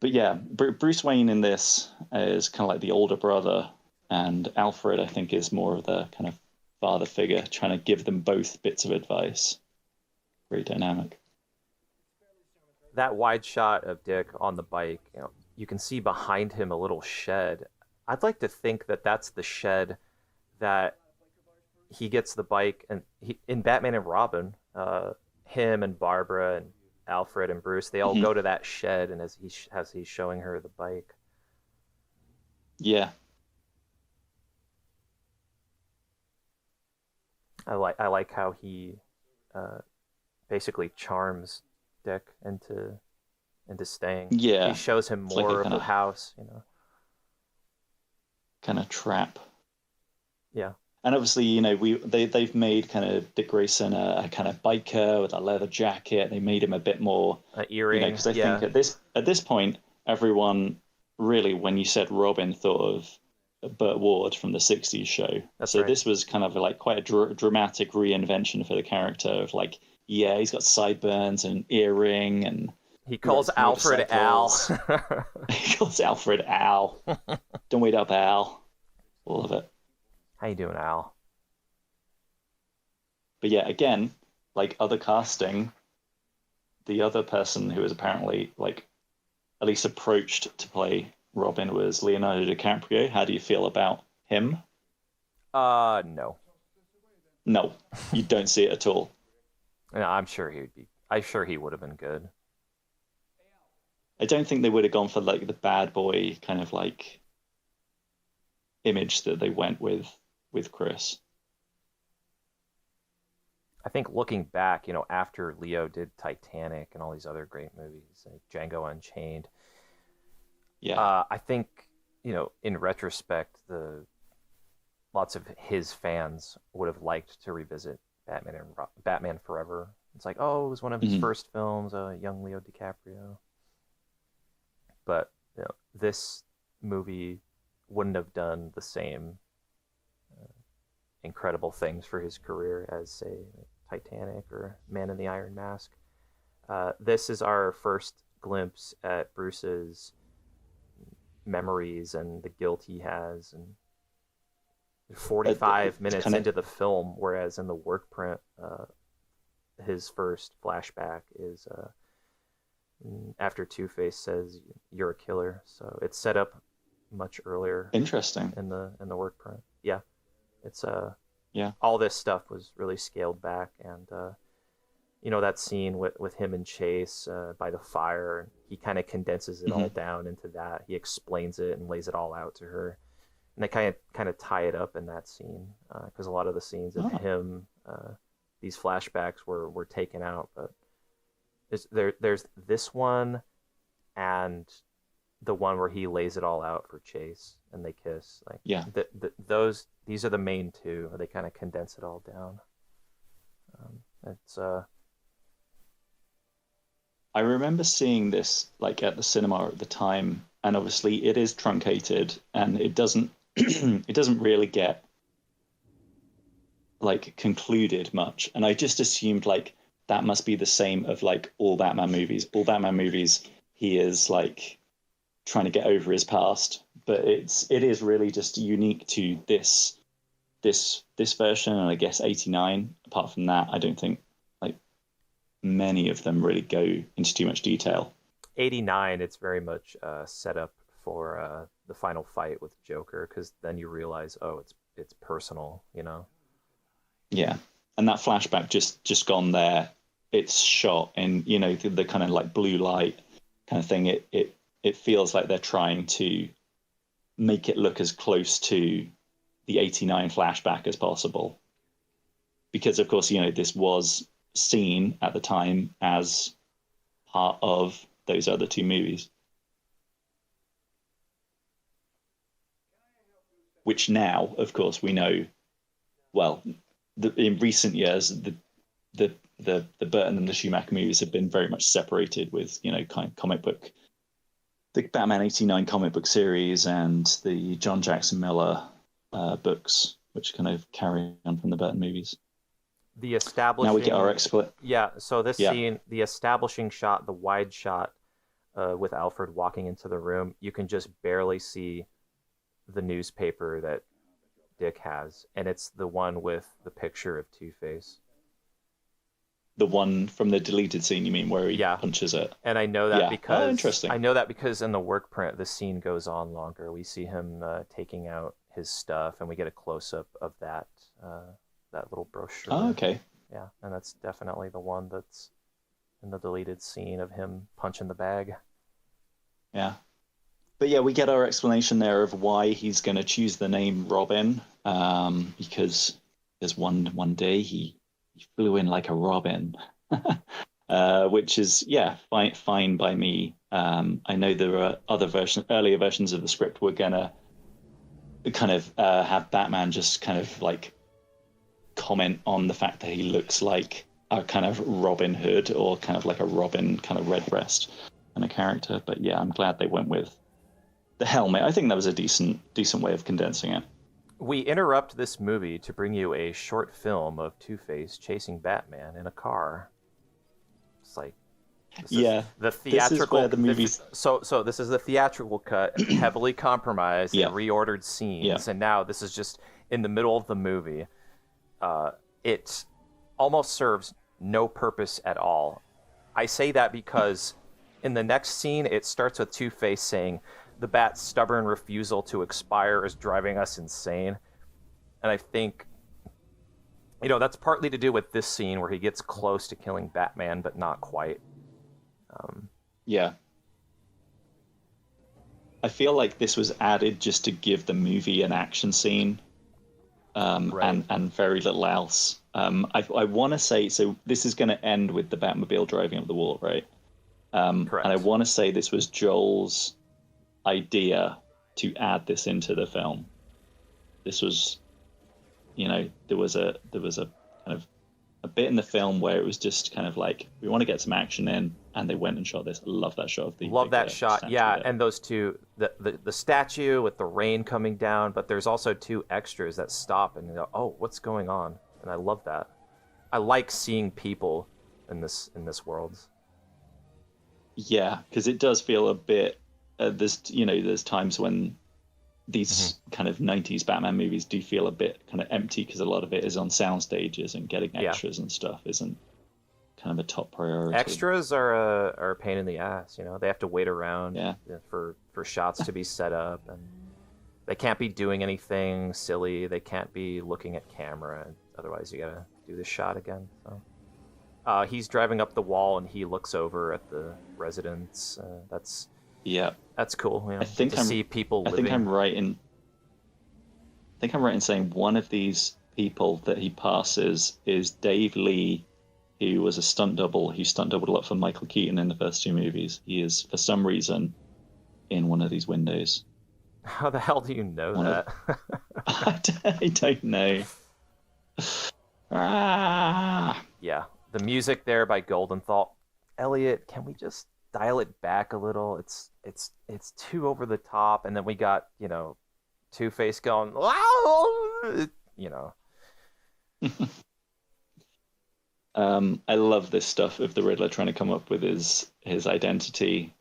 But yeah, Bruce Wayne in this is kind of like the older brother, and Alfred, I think, is more of the kind of father figure, trying to give them both bits of advice. Very dynamic. That wide shot of Dick on the bike, you can see behind him a little shed. I'd like to think that that's the shed that he gets the bike, and in Batman and Robin, him and Barbara and Alfred and Bruce, they all go to that shed, and as he's showing her the bike. Yeah. I like how he basically charms Dick into staying. Yeah, he shows him more of the house, kind of trap. Yeah, and obviously, they've made kind of Dick Grayson a kind of biker with a leather jacket. They made him a bit more earring. Because I think at this point, everyone really, when you said Robin, thought of Burt Ward from the '60s show. That's so right. This was kind of like quite a dramatic reinvention for the character of like, yeah, he's got sideburns and an earring, and he calls Alfred Al. He calls Alfred Al. Don't wait up, Al. All of it. How you doing, Al? But yeah, again, like other casting, the other person who was apparently like at least approached to play Robin was Leonardo DiCaprio. How do you feel about him? No. No, you don't see it at all. No, I'm sure he would have been good. I don't think they would have gone for like the bad boy kind of like image that they went with Chris. I think looking back, after Leo did Titanic and all these other great movies like Django Unchained, I think, in retrospect, lots of his fans would have liked to revisit Batman Forever. It's like, oh, it was one of his first films, young Leo DiCaprio. But this movie wouldn't have done the same incredible things for his career as, say, Titanic or Man in the Iron Mask. This is our first glimpse at Bruce's memories and the guilt he has, and 45 minutes into the film, whereas in the work print, his first flashback is after Two-Face says you're a killer, so it's set up much earlier. Interesting. In the work print. Yeah. It's yeah. All this stuff was really scaled back, and that scene with him and Chase by the fire, he kind of condenses it all down into that. He explains it and lays it all out to her, and they kind of tie it up in that scene, because a lot of the scenes of him, these flashbacks were taken out, but there's this one and the one where he lays it all out for Chase and they kiss. Like, yeah, these are the main two. They kind of condense it all down. It's I remember seeing this like at the cinema at the time, and obviously it is truncated, and it doesn't it doesn't really get like concluded much. And I just assumed like that must be the same of like all Batman movies. All Batman movies, he is like trying to get over his past, but it is really just unique to this version, and I guess 89. Apart from that, I don't think like many of them really go into too much detail. 89, it's very much set up for the final fight with Joker, because then you realize, oh, it's personal, you know. Yeah, and that flashback just gone there. It's shot in, you know, the kind of like blue light kind of thing. It feels like they're trying to make it look as close to the 89 flashback as possible, because of course, you know, this was seen at the time as part of those other two movies, which now, of course, we know. Well, in recent years, the Burton and the Schumacher movies have been very much separated, with, you know, kind of comic book, the Batman 89 comic book series and the John Jackson Miller books, which kind of carry on from the Burton movies. The establishing... Now we get our Yeah, so this scene, the establishing shot, the wide shot with Alfred walking into the room, you can just barely see the newspaper that Dick has, and it's the one with the picture of Two-Face. The one from the deleted scene, you mean, where he punches it? And I know that because... Oh, interesting. I know that because in the work print, the scene goes on longer. We see him taking out his stuff, and we get a close-up of that little brochure. Oh, okay. Yeah, and that's definitely the one that's in the deleted scene of him punching the bag. Yeah. But yeah, we get our explanation there of why he's going to choose the name Robin, because there's one day he flew in like a robin, which is, fine by me. I know there are earlier versions of the script were going to kind of have Batman just kind of like comment on the fact that he looks like a kind of Robin Hood, or kind of like a Robin kind of Redbreast kind of character. But yeah, I'm glad they went with the helmet. I think that was a decent way of condensing it. We interrupt this movie to bring you a short film of Two-Face chasing Batman in a car. It's like, the theatrical. This is where the movie's... So this is the theatrical cut, heavily compromised and reordered scenes, and now this is just in the middle of the movie. It almost serves no purpose at all. I say that because in the next scene, it starts with Two-Face saying, "The Bat's stubborn refusal to expire is driving us insane." And I think, you know, that's partly to do with this scene where he gets close to killing Batman, but not quite. Yeah. I feel like this was added just to give the movie an action scene, and very little else. I want to say, so this is going to end with the Batmobile driving up the wall, right? Correct. And I want to say this was Joel's idea to add this into the film. This was, you know, there was a kind of a bit in the film where it was just kind of like, we want to get some action in, and they went and shot this. I love that shot of the shot. Yeah, there. And those two, the statue with the rain coming down, but there's also two extras that stop and go, oh, what's going on? And I love that. I like seeing people in this world. Yeah, because it does feel a bit. There's times when these kind of 90s Batman movies do feel a bit kind of empty, because a lot of it is on sound stages, and getting extras and stuff isn't kind of a top priority. Extras are a pain in the ass, you know. They have to wait around for shots to be set up, and they can't be doing anything silly. They can't be looking at camera, otherwise you gotta do the shot again. So he's driving up the wall, and he looks over at the residence. That's cool. You know, see people living. I think I'm right in saying one of these people that he passes is Dave Lee, who was a stunt double. He stunt doubled a lot for Michael Keaton in the first two movies. He is, for some reason, in one of these windows. How the hell do you know that? I don't know. Yeah, the music there by Goldenthal. Elliot, can we just dial it back a little? It's too over the top, and then we got, you know, Two-Face going, wow, you know. I love this stuff of the Riddler trying to come up with his identity.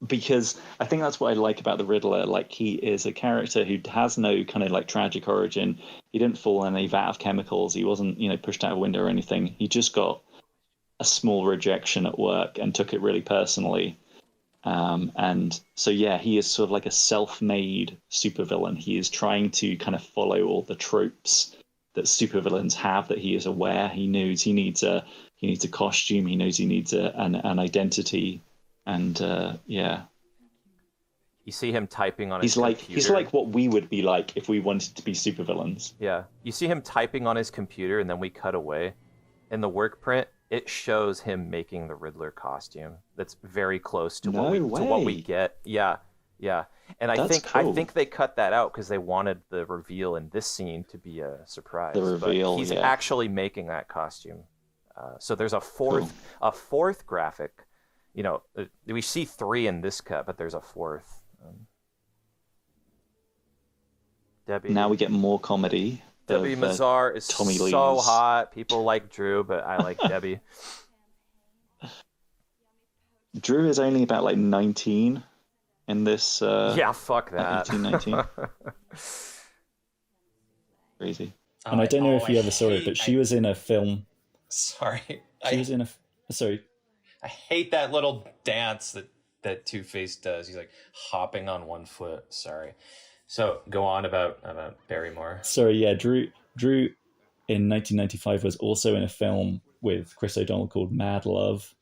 Because I think that's what I like about the Riddler. Like, he is a character who has no kind of like tragic origin. He didn't fall in a vat of chemicals. He wasn't, you know, pushed out a window or anything. He just got a small rejection at work and took it really personally. And so, yeah, he is sort of like a self-made supervillain. He is trying to kind of follow all the tropes that supervillains have, that he is aware. He knows he needs a costume. He knows he needs an identity. And yeah, you see him typing on his computer. He's like what we would be like if we wanted to be supervillains. Yeah, you see him typing on his computer, and then we cut away. In the work print, it shows him making the Riddler costume. That's very close to what we get. Yeah. And I think they cut that out because they wanted the reveal in this scene to be a surprise. The reveal, but he's actually making that costume. So there's a fourth graphic. You know, we see 3 in this cut, but there's a 4th. Debbie. Now we get more comedy. Debbie Mazar is Tommy so Lee's. hot. People like Drew, but I like Debbie. Drew is only about like 19 in this. Yeah, fuck that. 18, 19. Crazy. And I don't know if you ever saw it, but she was in a film. Sorry. Sorry. I hate that little dance that Two-Face does. He's like hopping on one foot. Sorry. So go on about Barrymore. Sorry, yeah. Drew in 1995 was also in a film with Chris O'Donnell called Mad Love,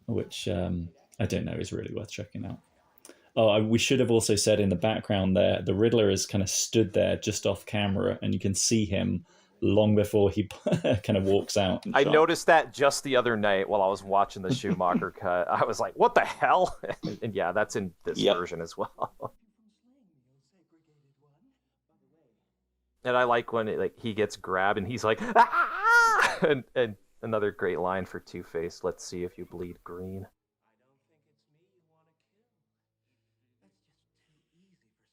which I don't know is really worth checking out. Oh, we should have also said in the background there, the Riddler is kind of stood there just off camera, and you can see him long before he kind of walks out. I noticed that just the other night while I was watching the Schumacher cut. I was like, what the hell? And yeah, that's in this version as well. And I like when he gets grabbed and he's like, ah! And another great line for Two-Face, let's see if you bleed green.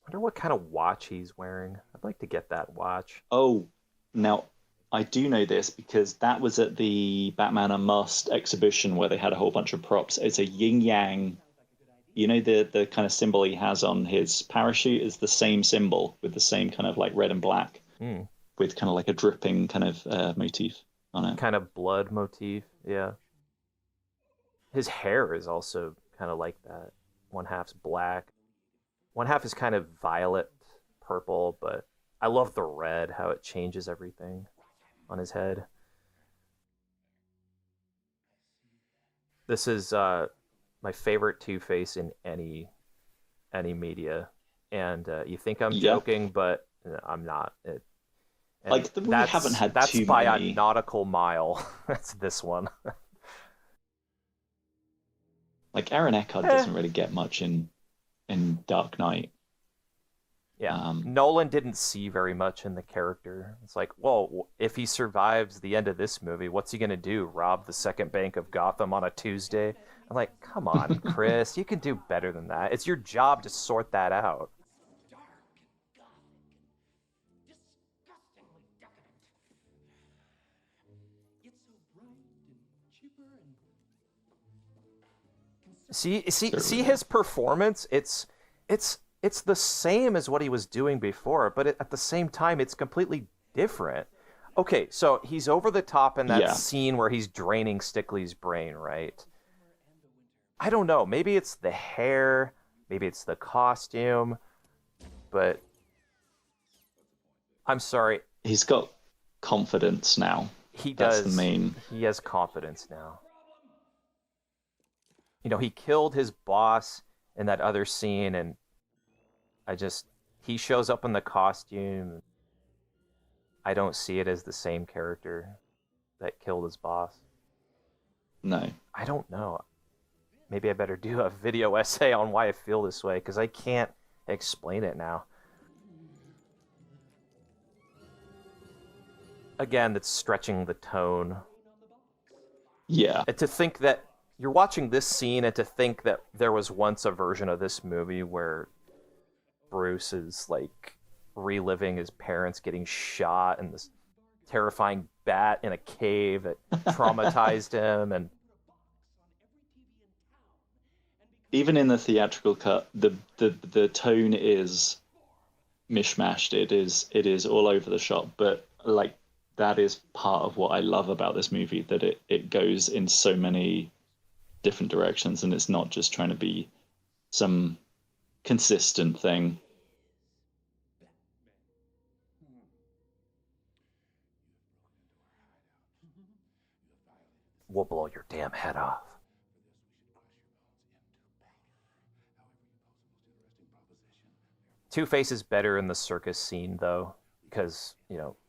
I wonder what kind of watch he's wearing. I'd like to get that watch. Oh, now, I do know this because that was at the Batman Unmasked exhibition where they had a whole bunch of props. It's a yin-yang. You know, the kind of symbol he has on his parachute is the same symbol with the same kind of like red and black with kind of like a dripping kind of motif on it. Kind of blood motif, yeah. His hair is also kind of like that. One half's black. One half is kind of violet purple, but I love the red, how it changes everything on his head. This is my favorite Two-Face in any media. And you think I'm joking, but I'm not. We haven't had that's too by many. A nautical mile. That's this one. Like Aaron Eckhart doesn't really get much in Dark Knight. Yeah, Nolan didn't see very much in the character. It's like, well, if he survives the end of this movie, what's he going to do? Rob the second bank of Gotham on a Tuesday? I'm like, come on, Chris, you can do better than that. It's your job to sort that out. See his performance? It's the same as what he was doing before, but at the same time, it's completely different. Okay, so he's over the top in that scene where he's draining Stickley's brain, right? I don't know. Maybe it's the hair, maybe it's the costume, but I'm sorry. He's got confidence now. He That's does. the main. He has confidence now. You know, he killed his boss in that other scene, and he shows up in the costume. I don't see it as the same character that killed his boss. No. I don't know. Maybe I better do a video essay on why I feel this way, because I can't explain it now. again, that's stretching the tone. Yeah. And to think that you're watching this scene and to think that there was once a version of this movie where Bruce is like reliving his parents getting shot and this terrifying bat in a cave that traumatized him. And even in the theatrical cut, the tone is mishmashed. It is all over the shop, but like that is part of what I love about this movie, that it goes in so many different directions and it's not just trying to be some consistent thing. We'll blow your damn head off. Two-Face is better in the circus scene though, because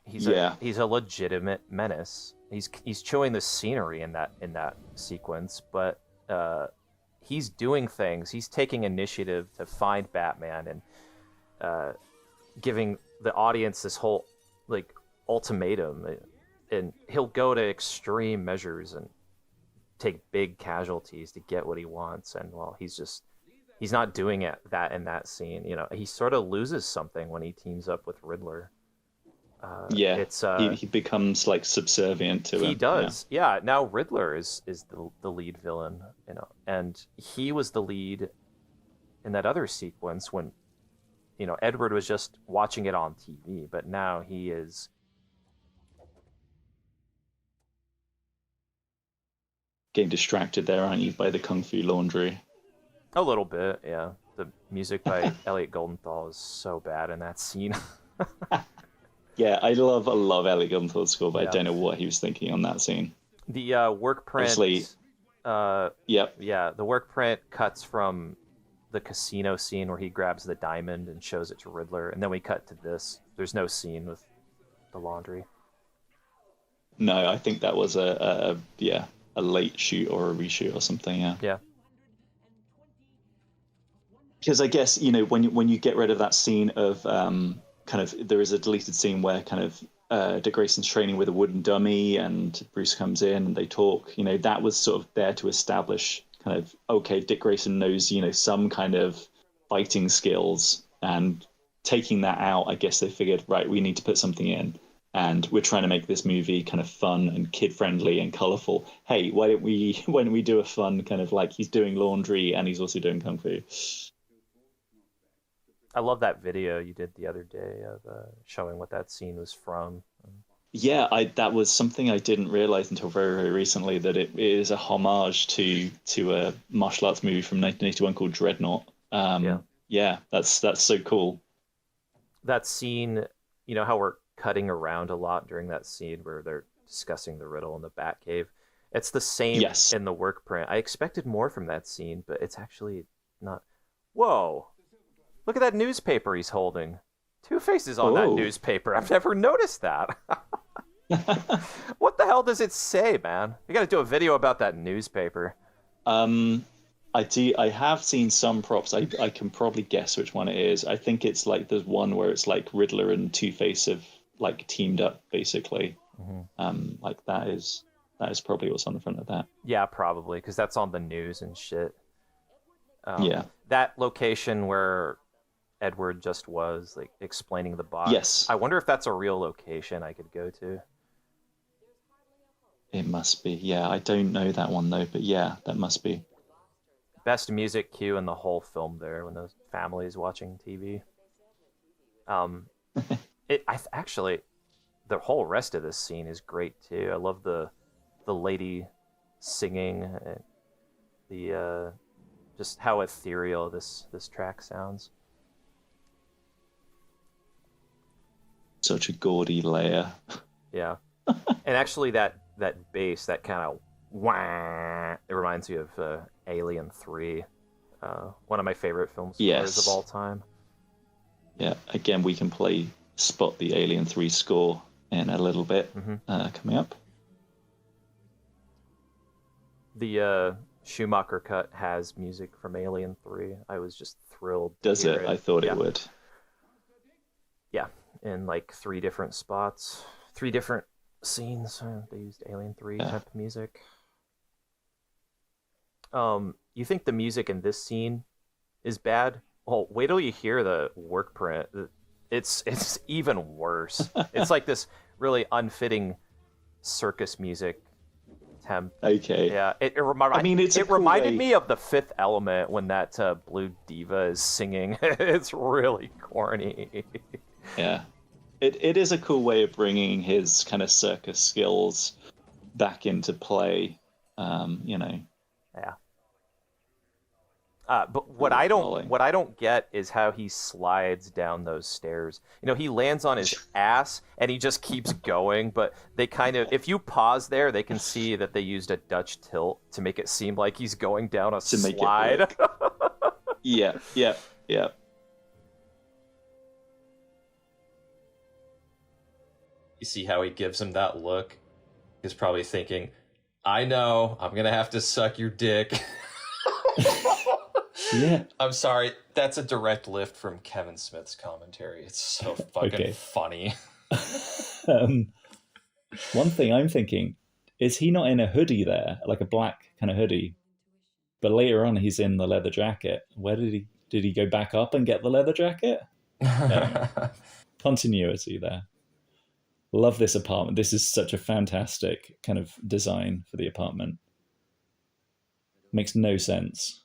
he's a legitimate menace. He's chewing the scenery in that sequence, but he's doing things. He's taking initiative to find Batman and giving the audience this whole like ultimatum, and he'll go to extreme measures and take big casualties to get what he wants. And well, he's not doing that in that scene. He sort of loses something when he teams up with Riddler. He becomes like subservient to him. He does. Yeah. Now Riddler is the lead villain, and he was the lead in that other sequence when, Edward was just watching it on TV, but now he is. Getting distracted there, aren't you, by the Kung Fu Laundry? A little bit, yeah. The music by Elliot Goldenthal is so bad in that scene. Yeah, I love Elliot Goldenthal's score, but I don't know what he was thinking on that scene. The work print. Obviously, yep. Yeah, the work print cuts from the casino scene where he grabs the diamond and shows it to Riddler, and then we cut to this. There's no scene with the laundry. No, I think that was a late shoot or a reshoot or something. Yeah. Yeah. Because I guess when you get rid of that scene of kind of, there is a deleted scene where kind of Dick Grayson's training with a wooden dummy and Bruce comes in and they talk. That was sort of there to establish kind of, okay, Dick Grayson knows some kind of fighting skills, and taking that out, I guess they figured, right, we need to put something in. And we're trying to make this movie kind of fun and kid-friendly and colorful. Hey, why don't we do a fun kind of like he's doing laundry and he's also doing kung fu? I love that video you did the other day of showing what that scene was from. Yeah, that was something I didn't realize until very, very recently, that it is a homage to a martial arts movie from 1981 called Dreadnought. Yeah, that's so cool. That scene, how we're cutting around a lot during that scene where they're discussing the riddle in the Batcave. It's the same in the work print. I expected more from that scene, but it's actually not. Whoa! Look at that newspaper he's holding. Two-Face is on that newspaper. I've never noticed that. What the hell does it say, man? You got to do a video about that newspaper. I have seen some props. I can probably guess which one it is. I think it's like there's one where it's like Riddler and Two-Face have like teamed up, basically. Mm-hmm. Like that is probably what's on the front of that. Yeah, probably, because that's on the news and shit. Yeah. That location where Edward just was, like, explaining the box. Yes. I wonder if that's a real location I could go to. It must be. Yeah, I don't know that one, though, but yeah, that must be. Best music cue in the whole film there when the family's watching TV. Actually, the whole rest of this scene is great, too. I love the lady singing, and the just how ethereal this track sounds. Such a gaudy layer. Yeah. And actually that bass, that kind of wah, it reminds me of Alien 3, one of my favorite film scores of all time. Yeah, again, we can spot the Alien 3 score in a little bit coming up. The Schumacher cut has music from Alien 3. I was just thrilled. Does it? I thought it would. Yeah, in like 3 different spots. 3 different scenes. They used Alien 3 Yeah. type of music. You think the music in this scene is bad? Well, wait till you hear the work print. It's even worse. It's like this really unfitting circus music temp. Okay. Yeah, it it's reminded me of The Fifth Element when that blue diva is singing. It's really corny. Yeah. It is a cool way of bringing his kind of circus skills back into play. Yeah. But what I don't get is how he slides down those stairs. He lands on his ass and he just keeps going. But they kind of, if you pause there, they can see that they used a Dutch tilt to make it seem like he's going down a slide. Yeah. You see how he gives him that look? He's probably thinking, I know, I'm gonna have to suck your dick. Yeah. I'm sorry, that's a direct lift from Kevin Smith's commentary. It's so fucking funny. One thing I'm thinking, is he not in a hoodie there, like a black kind of hoodie? But later on, he's in the leather jacket. Where did he go back up and get the leather jacket? Continuity there. Love this apartment. This is such a fantastic kind of design for the apartment. Makes no sense,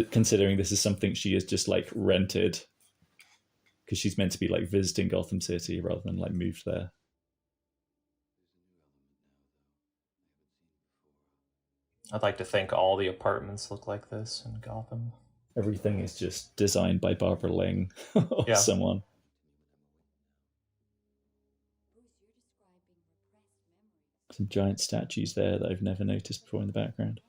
considering this is something she has just like rented, because she's meant to be like visiting Gotham City rather than like moved there. I'd like to think all the apartments look like this in Gotham. Everything is just designed by Barbara Ling or someone. Some giant statues there that I've never noticed before in the background.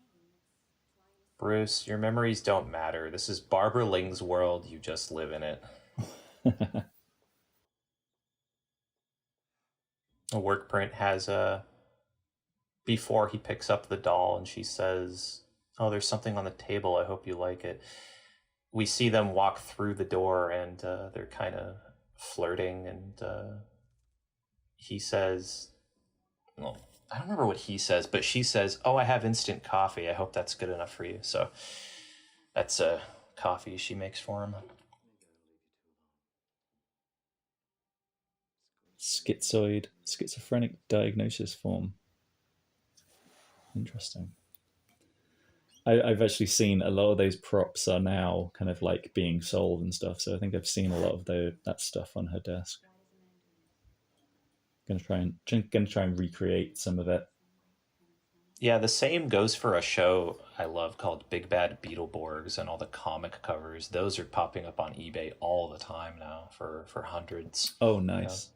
Bruce, your memories don't matter. This is Barbara Ling's world. You just live in it. A work print has before he picks up the doll and she says, "Oh, there's something on the table. I hope you like it." We see them walk through the door and they're kind of flirting, and he says, well, I don't remember what he says, but she says, "Oh, I have instant coffee. I hope that's good enough for you." So that's coffee she makes for him. Schizophrenic diagnosis form. Interesting. I've actually seen a lot of those props are now kind of like being sold and stuff. So I think I've seen a lot of that stuff on her desk. Gonna try and recreate some of it. Yeah, the same goes for a show I love called Big Bad Beetleborgs, and all the comic covers. Those are popping up on eBay all the time now for hundreds. Oh, nice.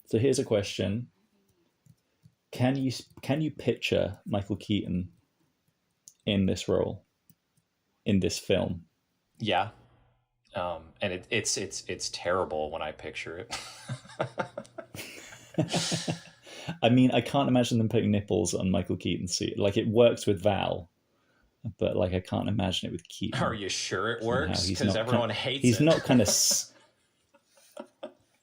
So here's a question: Can you picture Michael Keaton in this role, in this film? Yeah, and it's terrible when I picture it. I mean, I can't imagine them putting nipples on Michael Keaton's suit. Like, it works with Val, but like I can't imagine it with Keaton. Are you sure it works? Because everyone hates it. He's not kind of.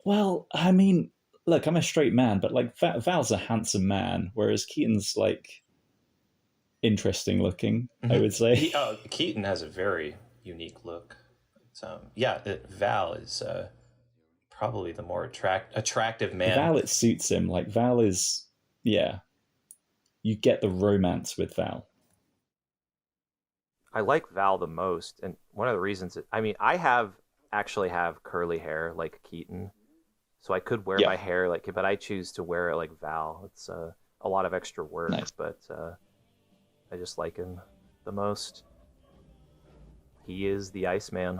Well, I mean, look, I'm a straight man, but like Val's a handsome man, whereas Keaton's like interesting looking. Mm-hmm. I would say Keaton has a very unique look. Val is probably the more attractive man. Val, it suits him. Like Val is, yeah. You get the romance with Val. I like Val the most, and one of the reasons, I actually have curly hair like Keaton, so I could wear my hair like, but I choose to wear it like Val. It's a lot of extra work, nice. But I just like him the most. He is the Iceman.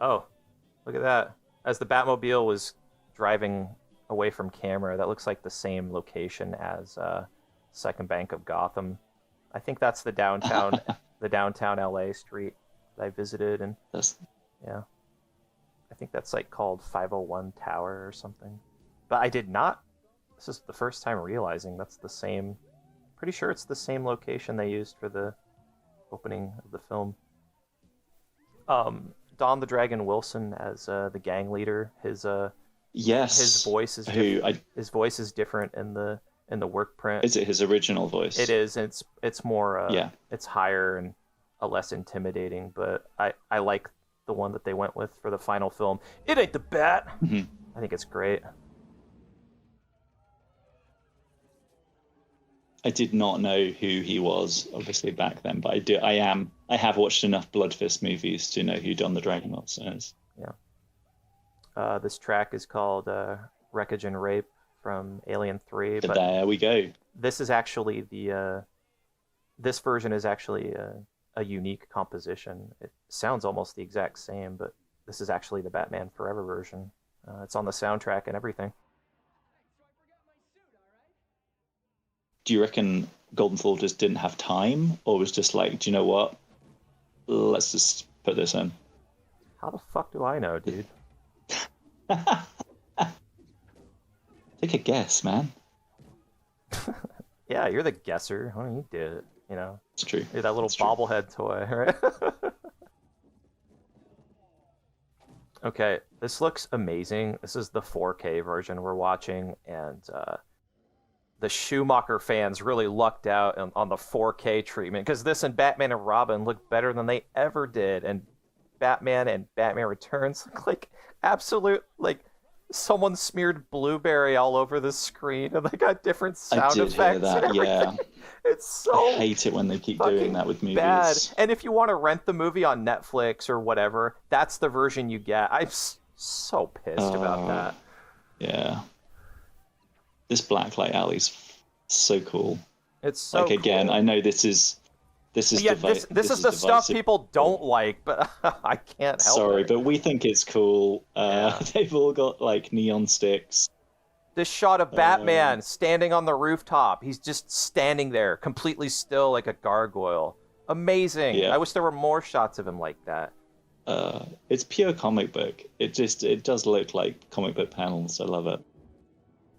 Oh, look at that. As the Batmobile was driving away from camera, that looks like the same location as Second Bank of Gotham. I think that's the downtown LA street that I visited, and yeah. I think that's like called 501 Tower or something. But I did not. This is the first time realizing that's the same pretty sure it's the same location they used for the opening of the film. Don the Dragon Wilson as the gang leader. His voice is his voice is different in the work print. Is it his original voice? It is. It's more it's higher and less intimidating, but I like the one that they went with for the final film. It ain't the Bat. Mm-hmm. I think it's great. I did not know who he was, obviously, back then, but I have watched enough Bloodfist movies to know who Don the Dragon Wilson is. Yeah. This track is called Wreckage and Rape from Alien 3. But there we go. This is actually this version is actually a unique composition. It sounds almost the exact same, but this is actually the Batman Forever version. It's on the soundtrack and everything. Do you reckon Goldenthal just didn't have time, or was just like, do you know what? Let's just put this in. How the fuck do I know, dude? Take a guess, man. Yeah, you're the guesser. I mean, you did it, you know. It's true. You're that little bobblehead toy, right? Okay, this looks amazing. This is the 4K version we're watching, and the Schumacher fans really lucked out on the 4K treatment, because this and Batman and Robin look better than they ever did, and Batman Returns look like absolute, like, someone smeared blueberry all over the screen, and they got different sound effects. Hear that, and everything. yeah. It's so I hate it when they keep doing that with movies. Bad. And if you want to rent the movie on Netflix or whatever, that's the version you get. I'm so pissed about that. Yeah. This Blacklight Alley's so cool. It's so like, again, cool. I know this is this is the stuff people don't like, but I can't help it. Sorry, but we think it's cool. Yeah. They've all got like neon sticks. This shot of Batman standing on the rooftop. He's just standing there, completely still like a gargoyle. Amazing. Yeah. I wish there were more shots of him like that. It's pure comic book. It does look like comic book panels. I love it.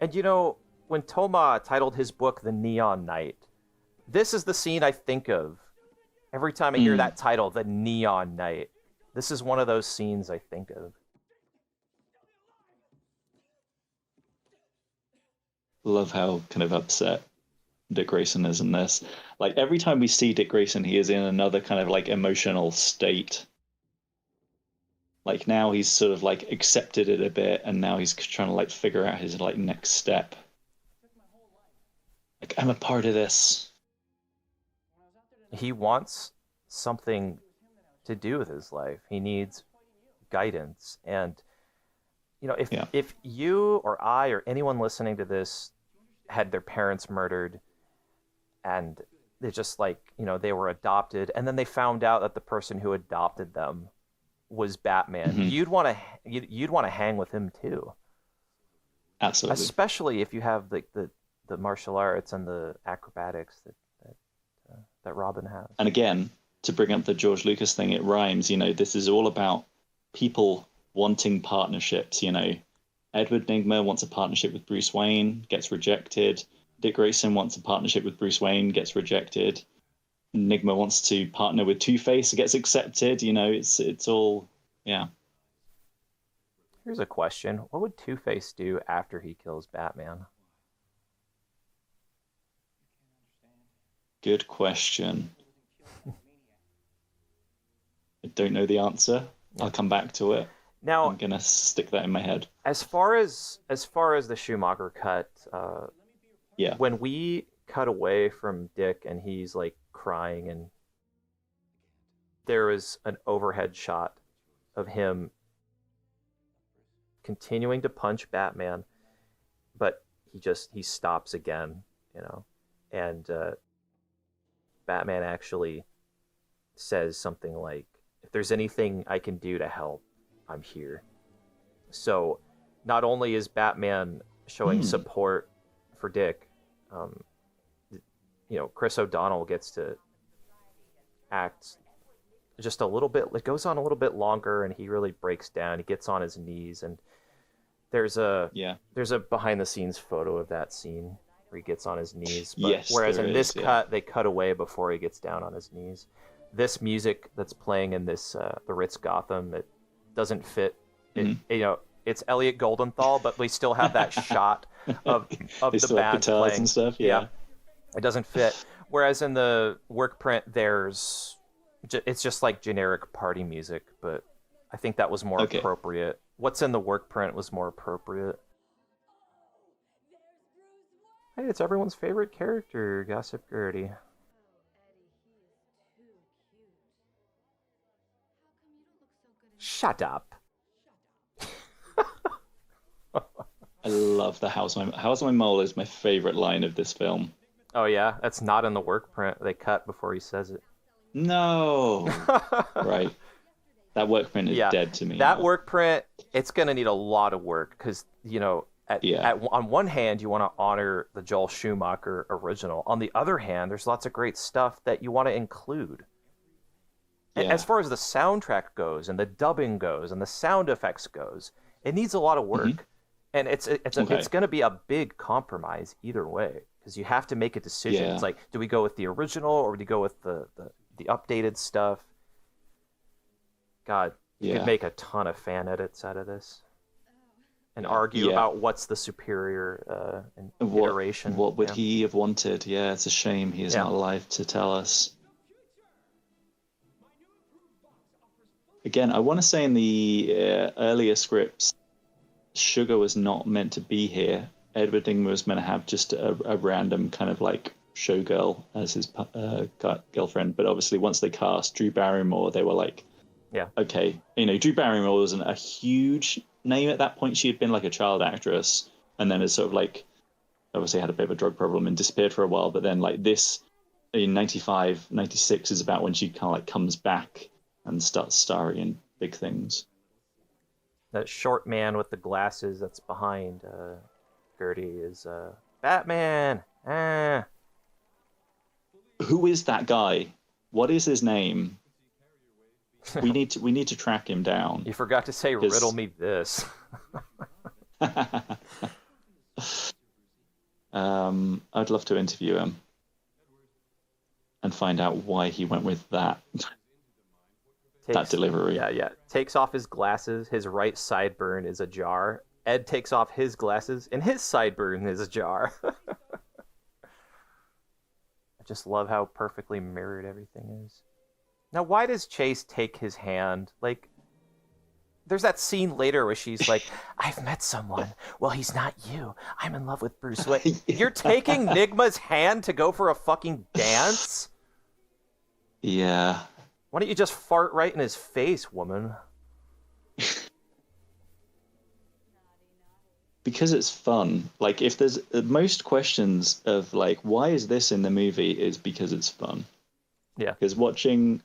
And you know, when Toma titled his book The Neon Knight, this is the scene I think of every time I hear that title, The Neon Knight. This is one of those scenes I think of. Love how kind of upset Dick Grayson is in this. Like, every time we see Dick Grayson, he is in another kind of like emotional state. Like, now he's sort of like accepted it a bit, and now he's trying to like figure out his like next step. Like, I'm a part of this. He wants something to do with his life. He needs guidance. And, you know, if you or I or anyone listening to this had their parents murdered, and they're just like, you know, they were adopted, and then they found out that the person who adopted them was Batman, you'd want to hang with him too. Absolutely. Especially if you have the martial arts and the acrobatics that Robin has. And again, to bring up the George Lucas thing, it rhymes. You know, this is all about people wanting partnerships. You know, Edward Nigma wants a partnership with Bruce Wayne, gets rejected. Dick Grayson wants a partnership with Bruce Wayne, gets rejected. Nigma wants to partner with Two-Face, gets accepted. You know, it's all, yeah. Here's a question. What would Two-Face do after he kills Batman? Good question. I don't know the answer. I'll come back to it. Now, I'm gonna stick that in my head. As far as the Schumacher cut, when we cut away from Dick and he's like crying, and there was an overhead shot of him continuing to punch Batman, but he stops again, you know, and Batman actually says something like, if there's anything I can do to help, I'm here. So not only is Batman showing support for Dick, you know, Chris O'Donnell gets to act just a little bit, it goes on a little bit longer, and he really breaks down. He gets on his knees, and there's a behind the scenes photo of that scene where he gets on his knees. But Yes, whereas there in this is, yeah. cut, they cut away before he gets down on his knees. This music that's playing in this the Ritz Gotham, it doesn't fit. It, you know, it's Elliot Goldenthal, but we still have that shot of They the still have band guitars playing and stuff. Yeah. It doesn't fit. Whereas in the work print, it's just like generic party music, but I think that was more Okay. appropriate. What's in the work print was more appropriate. Hey, it's everyone's favorite character, Gossip Gertie. Shut up. I love the How's My Mole is my favorite line of this film. Oh yeah, that's not in the work print. They cut before he says it. No. Right. That work print is dead to me. That now. work print, it's going to need a lot of work because, you know, on one hand, you want to honor the Joel Schumacher original. On the other hand, there's lots of great stuff that you want to include. Yeah. As far as the soundtrack goes and the dubbing goes and the sound effects goes, it needs a lot of work. Mm-hmm. And it's going to be a big compromise either way because you have to make a decision. Yeah. It's like, do we go with the original or do we go with the updated stuff? God, you could make a ton of fan edits out of this and argue about what's the superior iteration. What would he have wanted? Yeah, it's a shame he is not alive to tell us. Again, I want to say in the earlier scripts, Sugar was not meant to be here. Edward Nigma was meant to have just a random kind of like showgirl as his girlfriend. But obviously, once they cast Drew Barrymore, they were like, okay. You know, Drew Barrymore wasn't a huge name at that point. She had been like a child actress and then has sort of like obviously had a bit of a drug problem and disappeared for a while. But then like this in 95, 96 is about when she kind of like comes back and starts starring in big things. That short man with the glasses that's behind Gertie is Batman. Who is that guy? What is his name? We need to track him down. You forgot to say riddle me this. I'd love to interview him and find out why he went with that that delivery. Yeah. Takes off his glasses. His right sideburn is ajar. Ed takes off his glasses, and his sideburn is ajar. I just love how perfectly mirrored everything is. Now, why does Chase take his hand? Like, there's that scene later where she's like, I've met someone. Well, he's not you. I'm in love with Bruce Wayne. You're taking Nigma's hand to go for a fucking dance? Yeah. Why don't you just fart right in his face, woman? Because it's fun. Like, if there's most questions of like, why is this in the movie, is because it's fun. Yeah. Because watching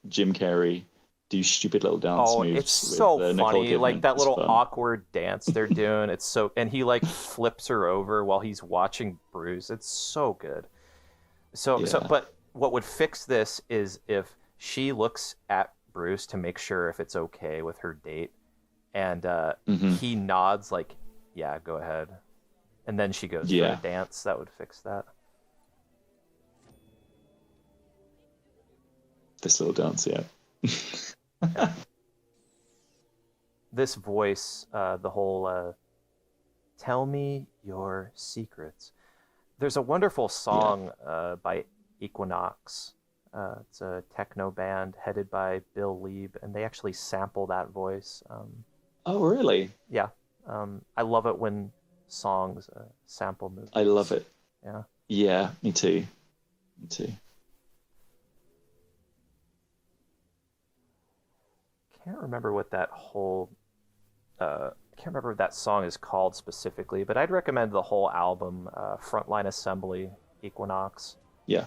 Jim Carrey do stupid little dance moves. It's so funny. Like that little fun. awkward dance they're doing. It's so, and he like flips her over while he's watching Bruce. It's so good. But what would fix this is if she looks at Bruce to make sure if it's okay with her date, and he nods like, yeah, go ahead, and then she goes for a dance. That would fix that. This little dance, yeah. This voice, the whole tell me your secrets. There's a wonderful song by Equinox. It's a techno band headed by Bill Lieb, and they actually sample that voice. Oh, really? Yeah. I love it when songs sample movies. I love it. Yeah. Yeah, me too. Me too. Can't remember what that whole can't remember what that song is called specifically, but I'd recommend the whole album, Frontline Assembly, Equinox. Yeah.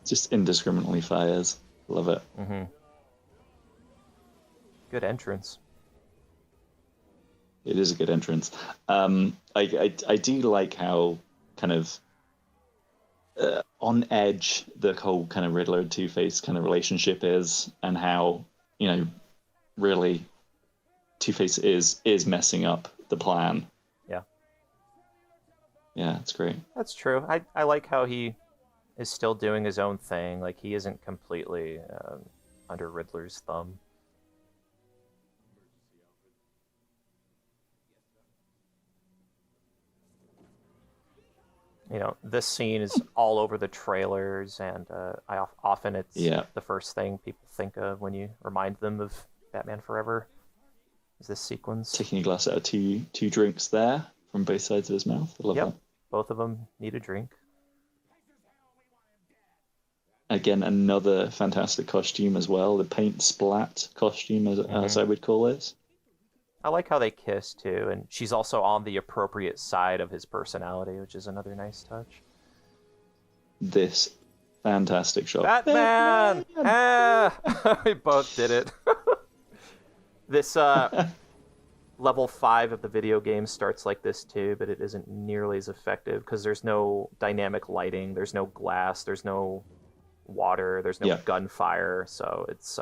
Just indiscriminately fires. Love it. Mm-hmm. Good entrance. It is a good entrance. I do like how kind of on edge the whole kind of Riddler and Two-Face kind of relationship is, and how, you know, really Two-Face is messing up the plan. Yeah. Yeah, it's great. That's true. I like how he is still doing his own thing. Like, he isn't completely under Riddler's thumb. You know, this scene is all over the trailers, and often it's the first thing people think of when you remind them of Batman Forever. Is this sequence? Taking a glass out of two drinks there from both sides of his mouth. I love that. Both of them need a drink. Again, another fantastic costume as well. The paint splat costume, as I would call it. I like how they kiss, too, and she's also on the appropriate side of his personality, which is another nice touch. This fantastic shot. Batman! We both did it. This level 5 of the video game starts like this, too, but it isn't nearly as effective because there's no dynamic lighting, there's no glass, there's no water, there's no gunfire, so it's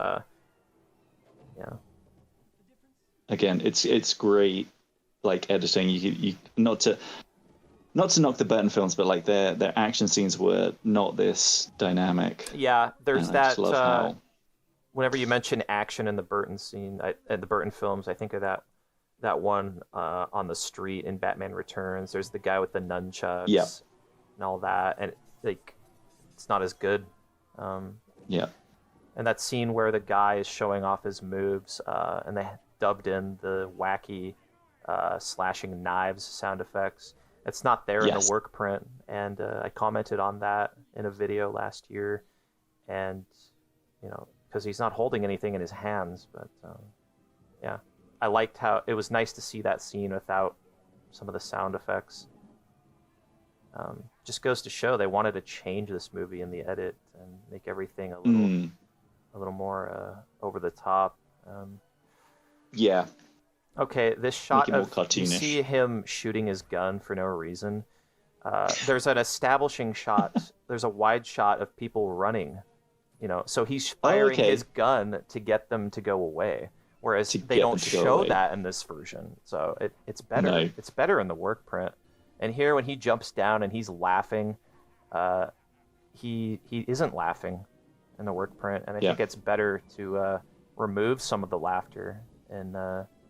Again, it's great, like, editing. You not to knock the Burton films, but like their action scenes were not this dynamic. Yeah, there's that. How... Whenever you mention action in the Burton scene, in the Burton films, I think of that one on the street in Batman Returns. There's the guy with the nunchucks and all that, and it's not as good. And that scene where the guy is showing off his moves, and they dubbed in the wacky slashing knives sound effects. It's not there in the work print, and I commented on that in a video last year, and because he's not holding anything in his hands, but I liked how it was nice to see that scene without some of the sound effects. Just goes to show they wanted to change this movie in the edit and make everything a little more over the top. Okay, this shot of you see him shooting his gun for no reason. There's an establishing shot. There's a wide shot of people running. So he's firing his gun to get them to go away. Whereas they don't show that in this version. So it's better. No. It's better in the work print. And here, when he jumps down and he's laughing, he isn't laughing in the work print. And I think it's better to remove some of the laughter. And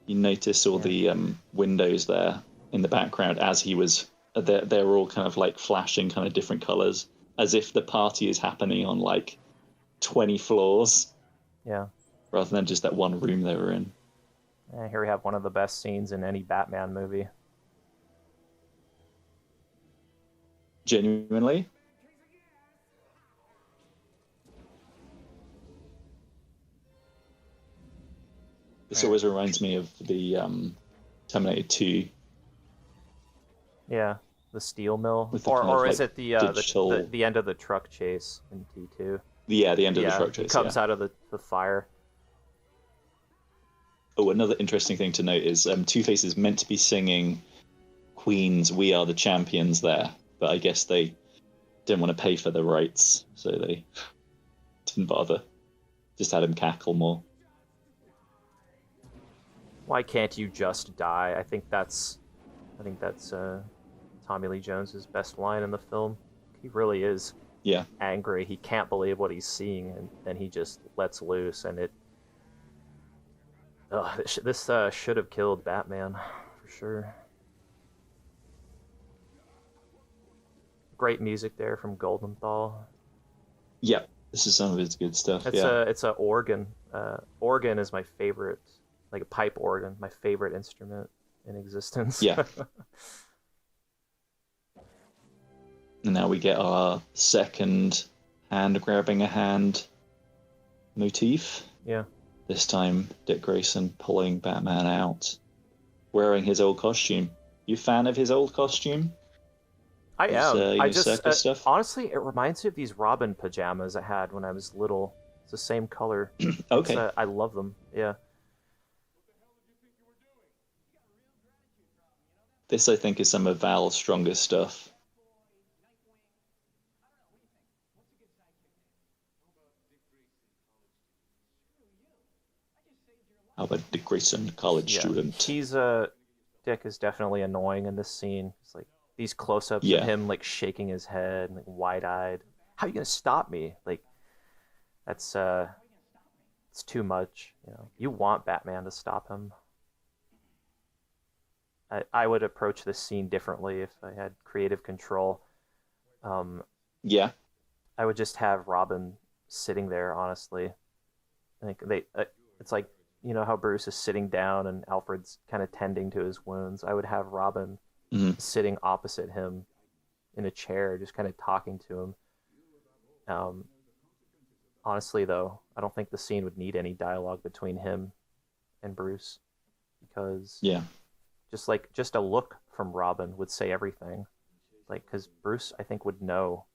you notice all the windows there in the background as he was. They're all kind of like flashing, kind of different colors, as if the party is happening on like 20 floors. Yeah. Rather than just that one room they were in. And here we have one of the best scenes in any Batman movie. Genuinely? This always reminds me of the Terminator 2. Yeah, the steel mill. Or is it the end of the truck chase in T2? Yeah, the end of the truck chase. He comes out of the fire. Oh, another interesting thing to note is Two-Face is meant to be singing Queen's "We Are the Champions" there, but I guess they didn't want to pay for the rights, so they didn't bother. Just had him cackle more. Why can't you just die? I think that's Tommy Lee Jones's best line in the film. He really is angry. He can't believe what he's seeing, and then he just lets loose, and this should have killed Batman for sure. Great music there from Goldenthal. Yeah, this is some of his good stuff. It's a organ. Organ is my favorite, like a pipe organ, my favorite instrument in existence. Yeah. And now we get our second hand grabbing a hand motif. Yeah. This time, Dick Grayson pulling Batman out, wearing his old costume. You a fan of his old costume? I am. I just circus stuff? Honestly, it reminds me of these Robin pajamas I had when I was little. It's the same color. Okay. I love them. Yeah. This, I think, is some of Val's strongest stuff. How about Dick Grayson, college student? Dick is definitely annoying in this scene. It's like these close-ups of him like shaking his head, like wide-eyed. How are you gonna stop me? Like that's it's too much. You want Batman to stop him. I would approach this scene differently if I had creative control. Yeah. I would just have Robin sitting there, honestly. I think it's like, how Bruce is sitting down and Alfred's kind of tending to his wounds. I would have Robin sitting opposite him in a chair, just kind of talking to him. Honestly, though, I don't think the scene would need any dialogue between him and Bruce, because just a look from Robin would say everything. Like, because Bruce, I think, would know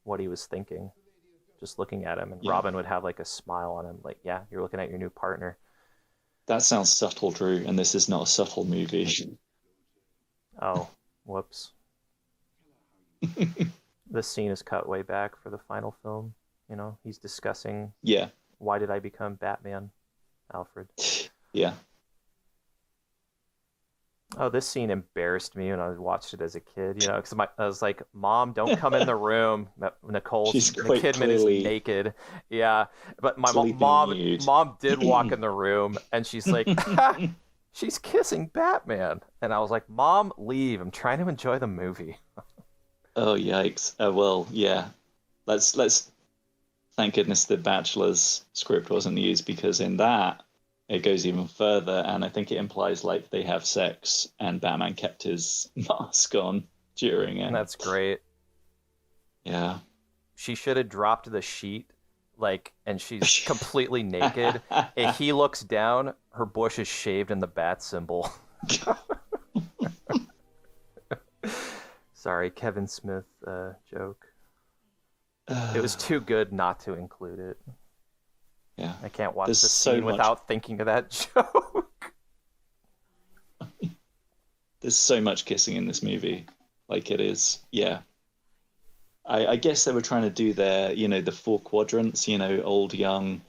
what he was thinking just looking at him, and Robin would have like a smile on him, like, yeah, you're looking at your new partner. That sounds subtle, Drew, and this is not a subtle movie. Oh, whoops. This scene is cut way back for the final film. He's discussing why did I become Batman, Alfred. Yeah. Oh, this scene embarrassed me when I watched it as a kid, because I was like, Mom, don't come in the room. Nicole, the Kidman is naked. Yeah, but my mom did walk in the room, and she's like, she's kissing Batman. And I was like, Mom, leave. I'm trying to enjoy the movie. Oh, yikes. Well, yeah. Let's thank goodness the Bachelor's script wasn't used, because in that, it goes even further, and I think it implies like they have sex, and Batman kept his mask on during it. That's great. Yeah. She should have dropped the sheet, and she's completely naked. And he looks down, her bush is shaved in the bat symbol. Sorry, Kevin Smith joke. It was too good not to include it. Yeah. I can't watch the scene without thinking of that joke. There's so much kissing in this movie. Like, it is, yeah. I guess they were trying to do their, the 4 quadrants, old, young,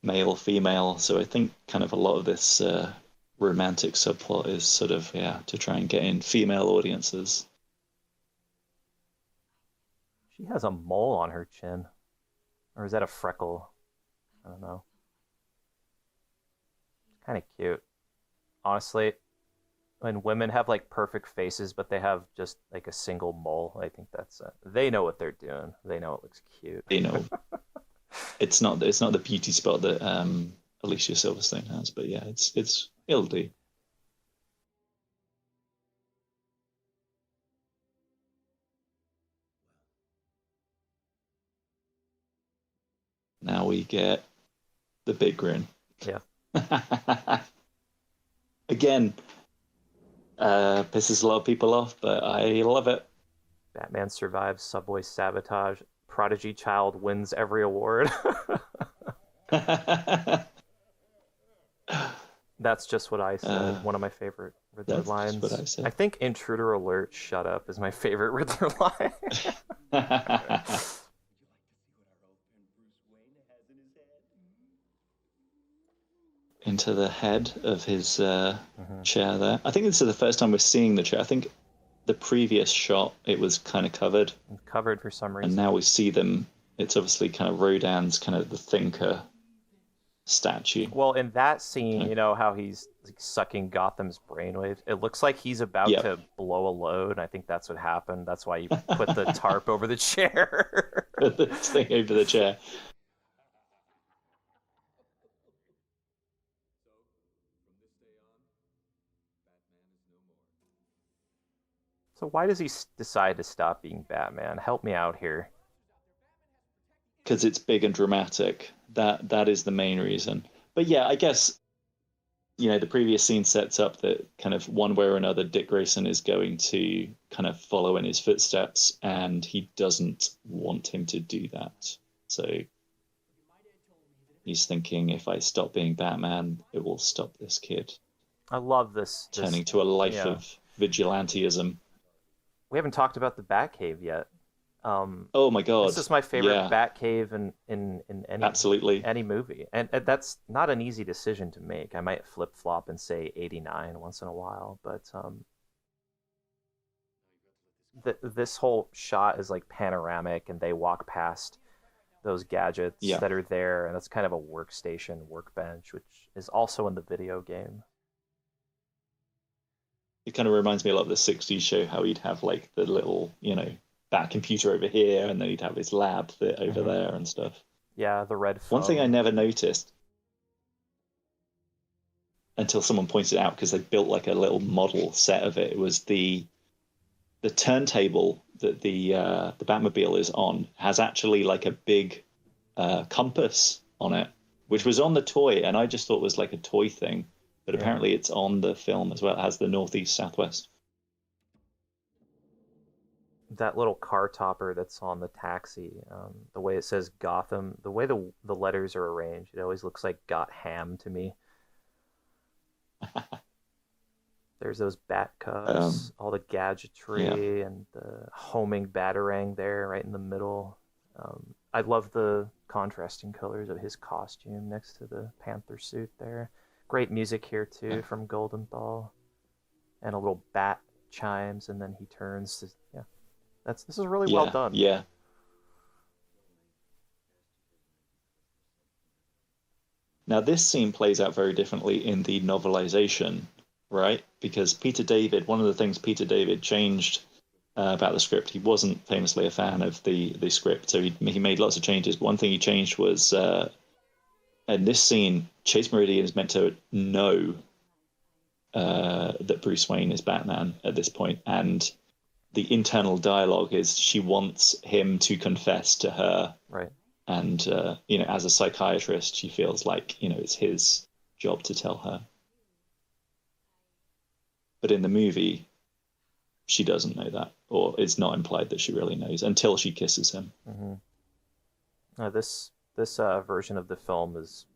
male, female. So I think kind of a lot of this romantic subplot is sort of, to try and get in female audiences. She has a mole on her chin. Or is that a freckle? I don't know. It's kind of cute. Honestly, when women have like perfect faces, but they have just like a single mole, I think that's they know what they're doing. They know it looks cute. They know. It's not the beauty spot that Alicia Silverstone has, but yeah, it'll do. Now we get the big grin. Yeah. Again, pisses a lot of people off, but I love it. Batman survives subway sabotage. Prodigy child wins every award. That's just what I said. One of my favorite Riddler lines. What I said. I think Intruder Alert, shut up, is my favorite Riddler line. Into the head of his chair there. I think this is the first time we're seeing the chair. I think the previous shot, it was kind of covered. Covered for some reason. And now we see them. It's obviously kind of Rodin's kind of the thinker statue. Well, in that scene, you know how he's like sucking Gotham's brainwaves? It looks like he's about to blow a load. I think that's what happened. That's why you put the tarp over the chair. Put the thing over the chair. So why does he decide to stop being Batman? Help me out here. Because it's big and dramatic. That is the main reason. But yeah, I guess, you know, the previous scene sets up that kind of one way or another Dick Grayson is going to kind of follow in his footsteps, and he doesn't want him to do that. So he's thinking, if I stop being Batman, it will stop this kid. I love this. Turning to a life of vigilanteism. We haven't talked about the Batcave yet. Oh my god! This is my favorite Yeah, Batcave in any absolutely. any movie, and that's not an easy decision to make. I might flip flop and say 89 once in a while, but this whole shot is like panoramic, and they walk past those gadgets Yeah, that are there, and that's kind of a workstation, workbench, which is also in the video game. it kind of reminds me a lot of the '60s show, how he'd have like the little, bat computer over here, and then he'd have his lab over Mhm. there and stuff. Yeah, the red One thing I phone. never noticed until someone pointed it out, because they built like a little model set of it, was the turntable that the Batmobile is on has actually like a big compass on it, which was on the toy, and I just thought was like a toy thing, but Yeah. apparently it's on the film as well. It has the northeast, southwest. That little car topper that's on the taxi, the way it says Gotham, the way the letters are arranged, it always looks like Got Ham to me. There's those bat cups, all the gadgetry, and the homing batarang there right in the middle. I love the contrasting colors of his costume next to the Panther suit there. Great music here too from Goldenthal, and a little bat chimes, and then he turns to, yeah. This is really well done. Yeah. Now this scene plays out very differently in the novelization, right? Because one of the things Peter David changed about the script, he wasn't famously a fan of the script, so he made lots of changes. But one thing he changed was in this scene, Chase Meridian is meant to know that Bruce Wayne is Batman at this point, and the internal dialogue is she wants him to confess to her, Right. and as a psychiatrist, she feels like it's his job to tell her. But in the movie, she doesn't know that, or it's not implied that she really knows until she kisses him. Mm-hmm. This version of the film is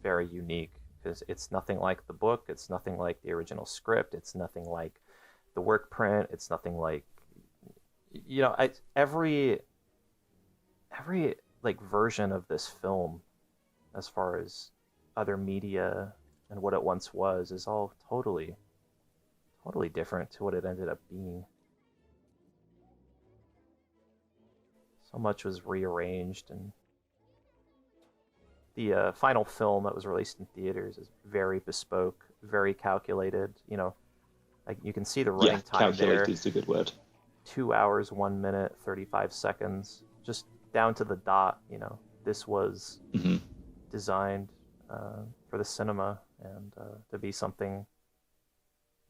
very unique because it's nothing like the book. It's nothing like the original script. It's nothing like the work print. It's nothing like, every like version of this film, as far as other media and what it once was, is all totally different to what it ended up being. So much was rearranged, and the final film that was released in theaters is very bespoke, very calculated. Like you can see the running time there. Calculated is a good word. 2 hours, 1 minute, 35 seconds, just down to the dot. This was designed for the cinema and to be something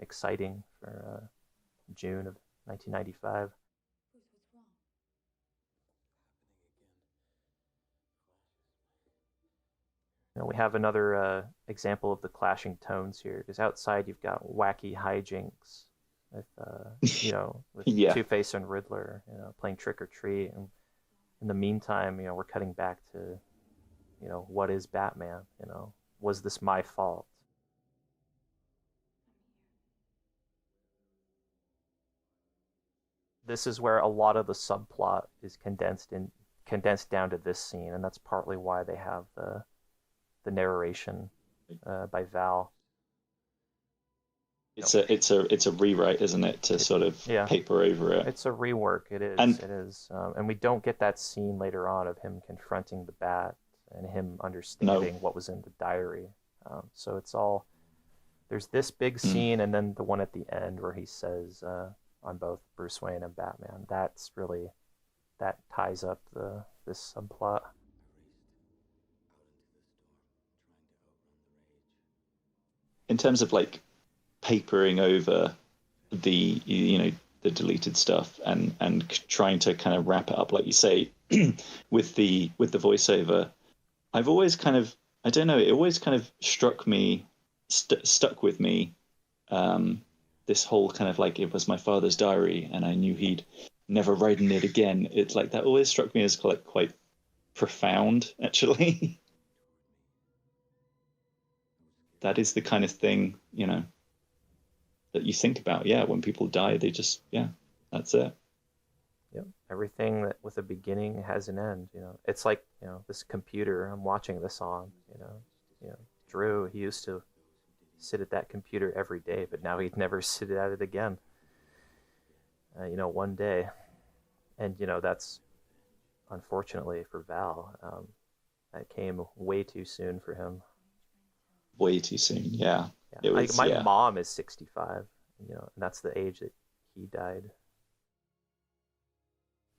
exciting for June of 1995. We have another example of the clashing tones here, because outside you've got wacky hijinks with with Yeah. Two-Face and Riddler, playing trick or treat, and in the meantime, we're cutting back to, what is Batman? Was this my fault? This is where a lot of the subplot is condensed down to this scene, and that's partly why they have the narration by Val. It's a rewrite, isn't it, to sort of paper over it. It's a rework. It is. And- it is. And we don't get that scene later on of him confronting the Bat and him understanding what was in the diary. So it's all. There's this big scene, and then the one at the end where he says on both Bruce Wayne and Batman. That ties up this subplot. In terms of like papering over the deleted stuff and trying to kind of wrap it up, like you say, with the voiceover, I've always kind of, I don't know, it always kind of stuck with me, this whole kind of like, it was my father's diary and I knew he'd never write in it again. It's like that always struck me as quite profound, actually. That is the kind of thing, that you think about. Yeah, when people die, they just, that's it. Yep. everything that with a beginning has an end. It's like this computer I'm watching this on. Drew, he used to sit at that computer every day, but now he'd never sit at it again. One day, and that's unfortunately for Val. That came way too soon for him. Way too soon. Yeah. It was, my mom is 65. And that's the age that he died.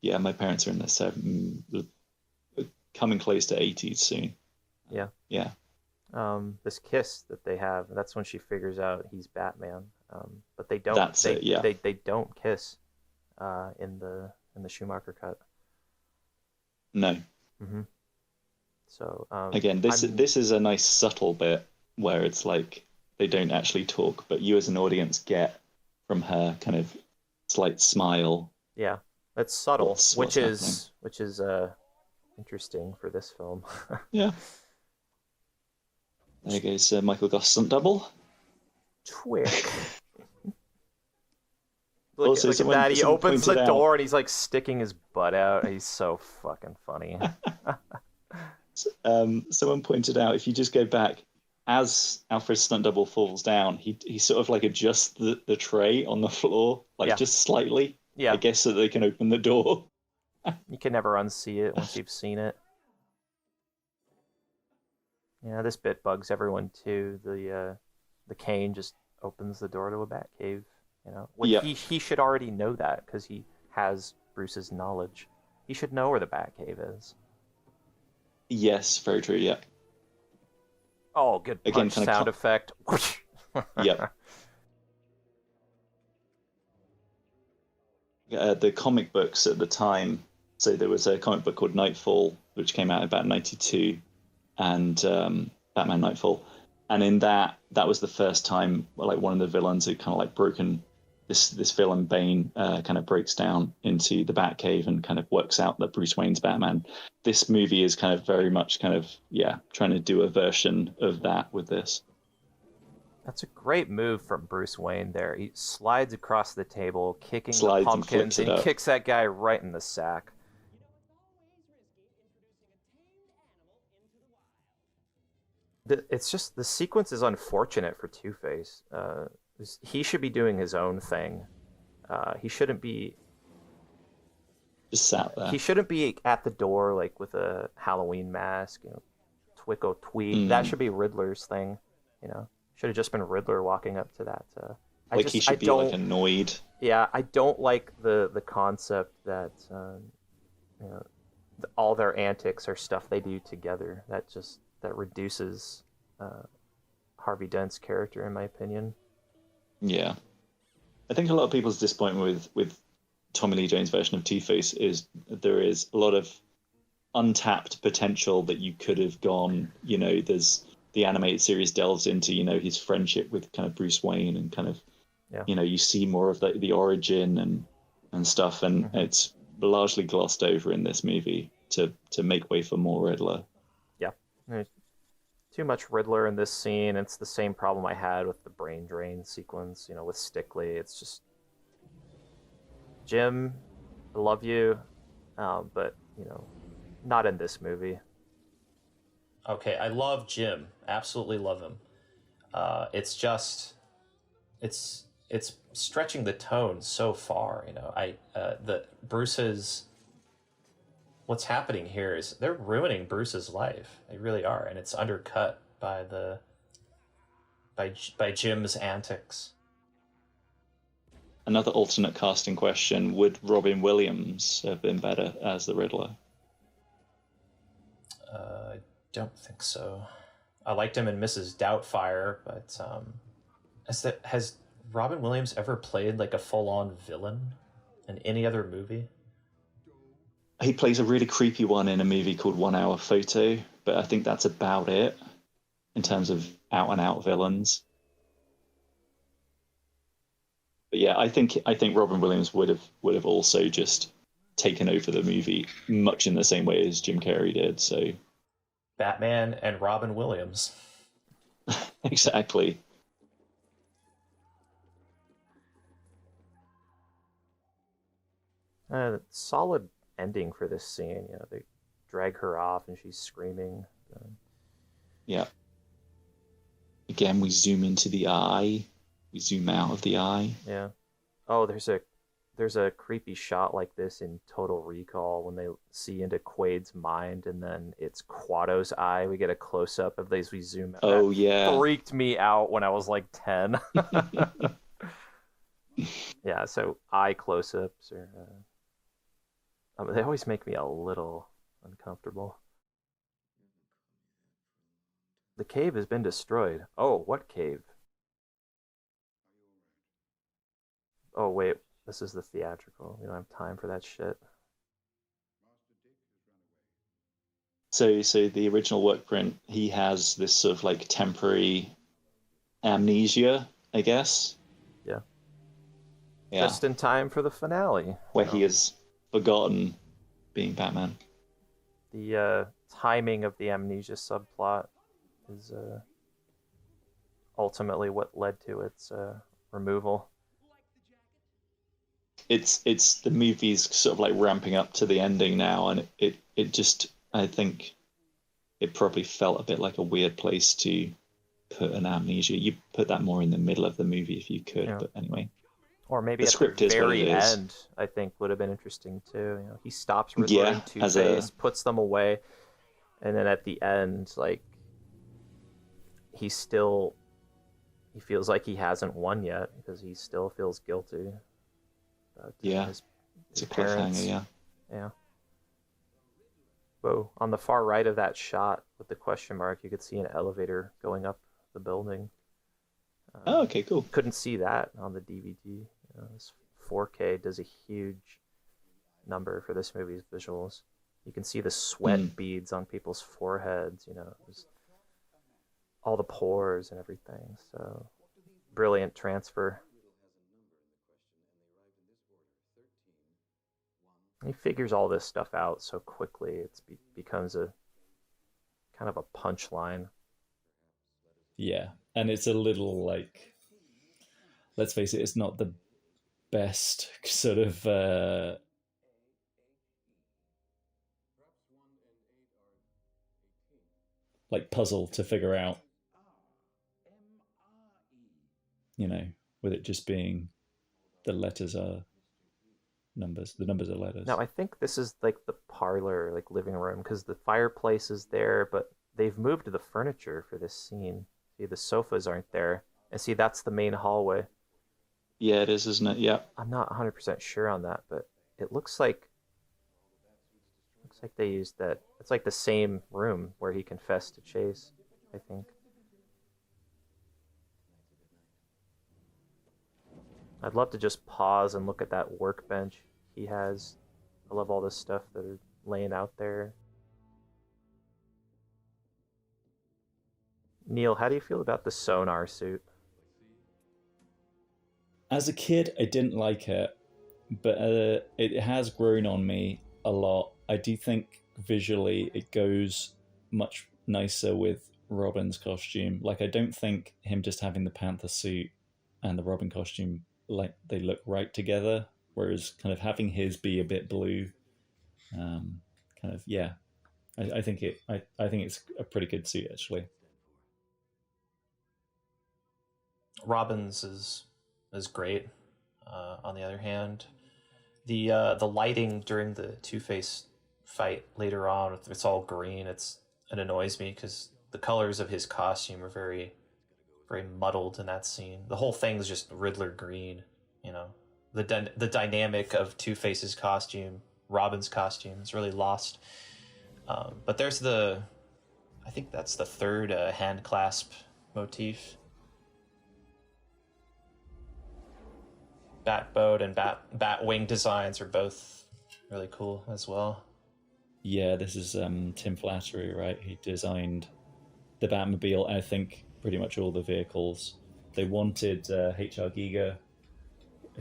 Yeah, my parents are in their coming close to 80s soon. Yeah. Yeah. This kiss that they have, that's when she figures out he's Batman. But they don't. They don't kiss in the Schumacher cut. No. Mm-hmm. So again, this is a nice subtle bit where it's like they don't actually talk, but you as an audience get from her kind of slight smile. Yeah, that's subtle, which is interesting for this film. Yeah. There goes Michael Goss stunt double. Twick. Look at that. He opens the door and he's like sticking his butt out. He's so fucking funny. Someone pointed out, if you just go back, as Alfred's stunt double falls down, he sort of like adjusts the tray on the floor, just slightly. Yeah. I guess so they can open the door. You can never unsee it once you've seen it. Yeah, this bit bugs everyone too. The cane just opens the door to a bat cave. He should already know that because he has Bruce's knowledge. He should know where the bat cave is. Yes, very true. Yeah. Oh, good punch sound effect. Yep. The comic books at the time. So there was a comic book called Nightfall, which came out about 92, and Batman Nightfall. And in that was the first time, like, one of the villains had kind of like broken this villain Bane kind of breaks down into the Batcave and kind of works out that Bruce Wayne's Batman. This movie is kind of very much kind of trying to do a version of that with this. That's a great move from Bruce Wayne there. He slides across the table, kicking the pumpkins, and kicks that guy right in the sack. It's just, the sequence is unfortunate for Two-Face. He should be doing his own thing. He shouldn't be just sat there. He shouldn't be at the door like with a Halloween mask, Twicko tweet. That should be Riddler's thing. Should have just been Riddler walking up to that. He should be like annoyed. Yeah, I don't like the concept that all their antics are stuff they do together. That reduces Harvey Dent's character, in my opinion. Yeah, I think a lot of people's disappointment with Tommy Lee Jones' version of Two-Face is there is a lot of untapped potential that you could have gone. There's the animated series delves into his friendship with kind of Bruce Wayne and kind of you see more of the origin and stuff, and it's largely glossed over in this movie to make way for more Riddler. Yeah. Too much Riddler in this scene. It's the same problem I had with the brain drain sequence, with Stickley. It's just, Jim, I love you, but, not in this movie. Okay, I love Jim. Absolutely love him. It's just, it's stretching the tone so far, the Bruce's, what's happening here is they're ruining Bruce's life. They really are, and it's undercut by by Jim's antics. Another alternate casting question: would Robin Williams have been better as the Riddler? I don't think so. I liked him in Mrs. Doubtfire, but has Robin Williams ever played like a full-on villain in any other movie? He plays a really creepy one in a movie called 1 Hour Photo, but I think that's about it in terms of out-and-out villains. But yeah, I think Robin Williams would have also just taken over the movie much in the same way as Jim Carrey did. So Batman and Robin Williams. Exactly. Solid ending for this scene. You know, they drag her off and she's screaming. Yeah. Again, we zoom into the eye. We zoom out of the eye. Yeah. Oh, there's a creepy shot like this in Total Recall when they see into Quaid's mind and then it's Quado's eye. We get a close up of these. We zoom out. Oh, That yeah. freaked me out when I was like 10. Yeah, so eye close ups are they always make me a little uncomfortable. The cave has been destroyed. Oh, what cave? Oh, wait. This is the theatrical. We don't have time for that shit. So the original work print, he has this sort of like temporary amnesia, I guess. Yeah. Yeah. Just in time for the finale. Where he has forgotten being Batman. The timing of the amnesia subplot is ultimately what led to its removal. It's the movie's sort of like ramping up to the ending now, and it just, I think it probably felt a bit like a weird place to put an amnesia. You put that more in the middle of the movie if you could, Yeah. but anyway. Or maybe The at script the is what it very is. end, I think would have been interesting too. You know, he stops Riddler and as Two-Face, puts them away, and then at the end, like he feels like he hasn't won yet because he still feels guilty about his it's a parents. cliffhanger, yeah. Yeah. Whoa. On the far right of that shot with the question mark, you could see an elevator going up the building. Oh, okay, cool. Couldn't see that on the DVD. You know, this 4K does a huge number for this movie's visuals. You can see the sweat beads on people's foreheads, you know, all the pores and everything. So, brilliant transfer. He figures all this stuff out so quickly. It becomes a kind of a punchline. Yeah, and it's a little like, let's face it, it's not the best sort of like puzzle to figure out, you know, with it just being the letters are numbers, the numbers are letters. Now I think this is like the parlor, like living room, because the fireplace is there, but they've moved the furniture for this scene. See, the sofas aren't there, and see, that's the main hallway. Yeah, it is, isn't it? Yeah. I'm not 100% sure on that, but it looks like they used that. It's like the same room where he confessed to Chase, I think. I'd love to just pause and look at that workbench he has. I love all this stuff that are laying out there. Neil, how do you feel about the sonar suit? As a kid, I didn't like it, but it has grown on me a lot. I do think visually it goes much nicer with Robin's costume. Like, I don't think him just having the Panther suit and the Robin costume, like, they look right together, whereas kind of having his be a bit blue, kind of, yeah. I think it's a pretty good suit, actually. Robin's is great. On the other hand, the lighting during the Two-Face fight later on, it's all green. It annoys me because the colors of his costume are very, very muddled in that scene. The whole thing's just Riddler green. You know, the dynamic of Two-Face's costume, Robin's costume, is really lost. But there's I think that's the third hand clasp motif. Batboat and Batwing designs are both really cool as well. Yeah, this is Tim Flattery, right? He designed the Batmobile, I think pretty much all the vehicles. They wanted H.R. Giger,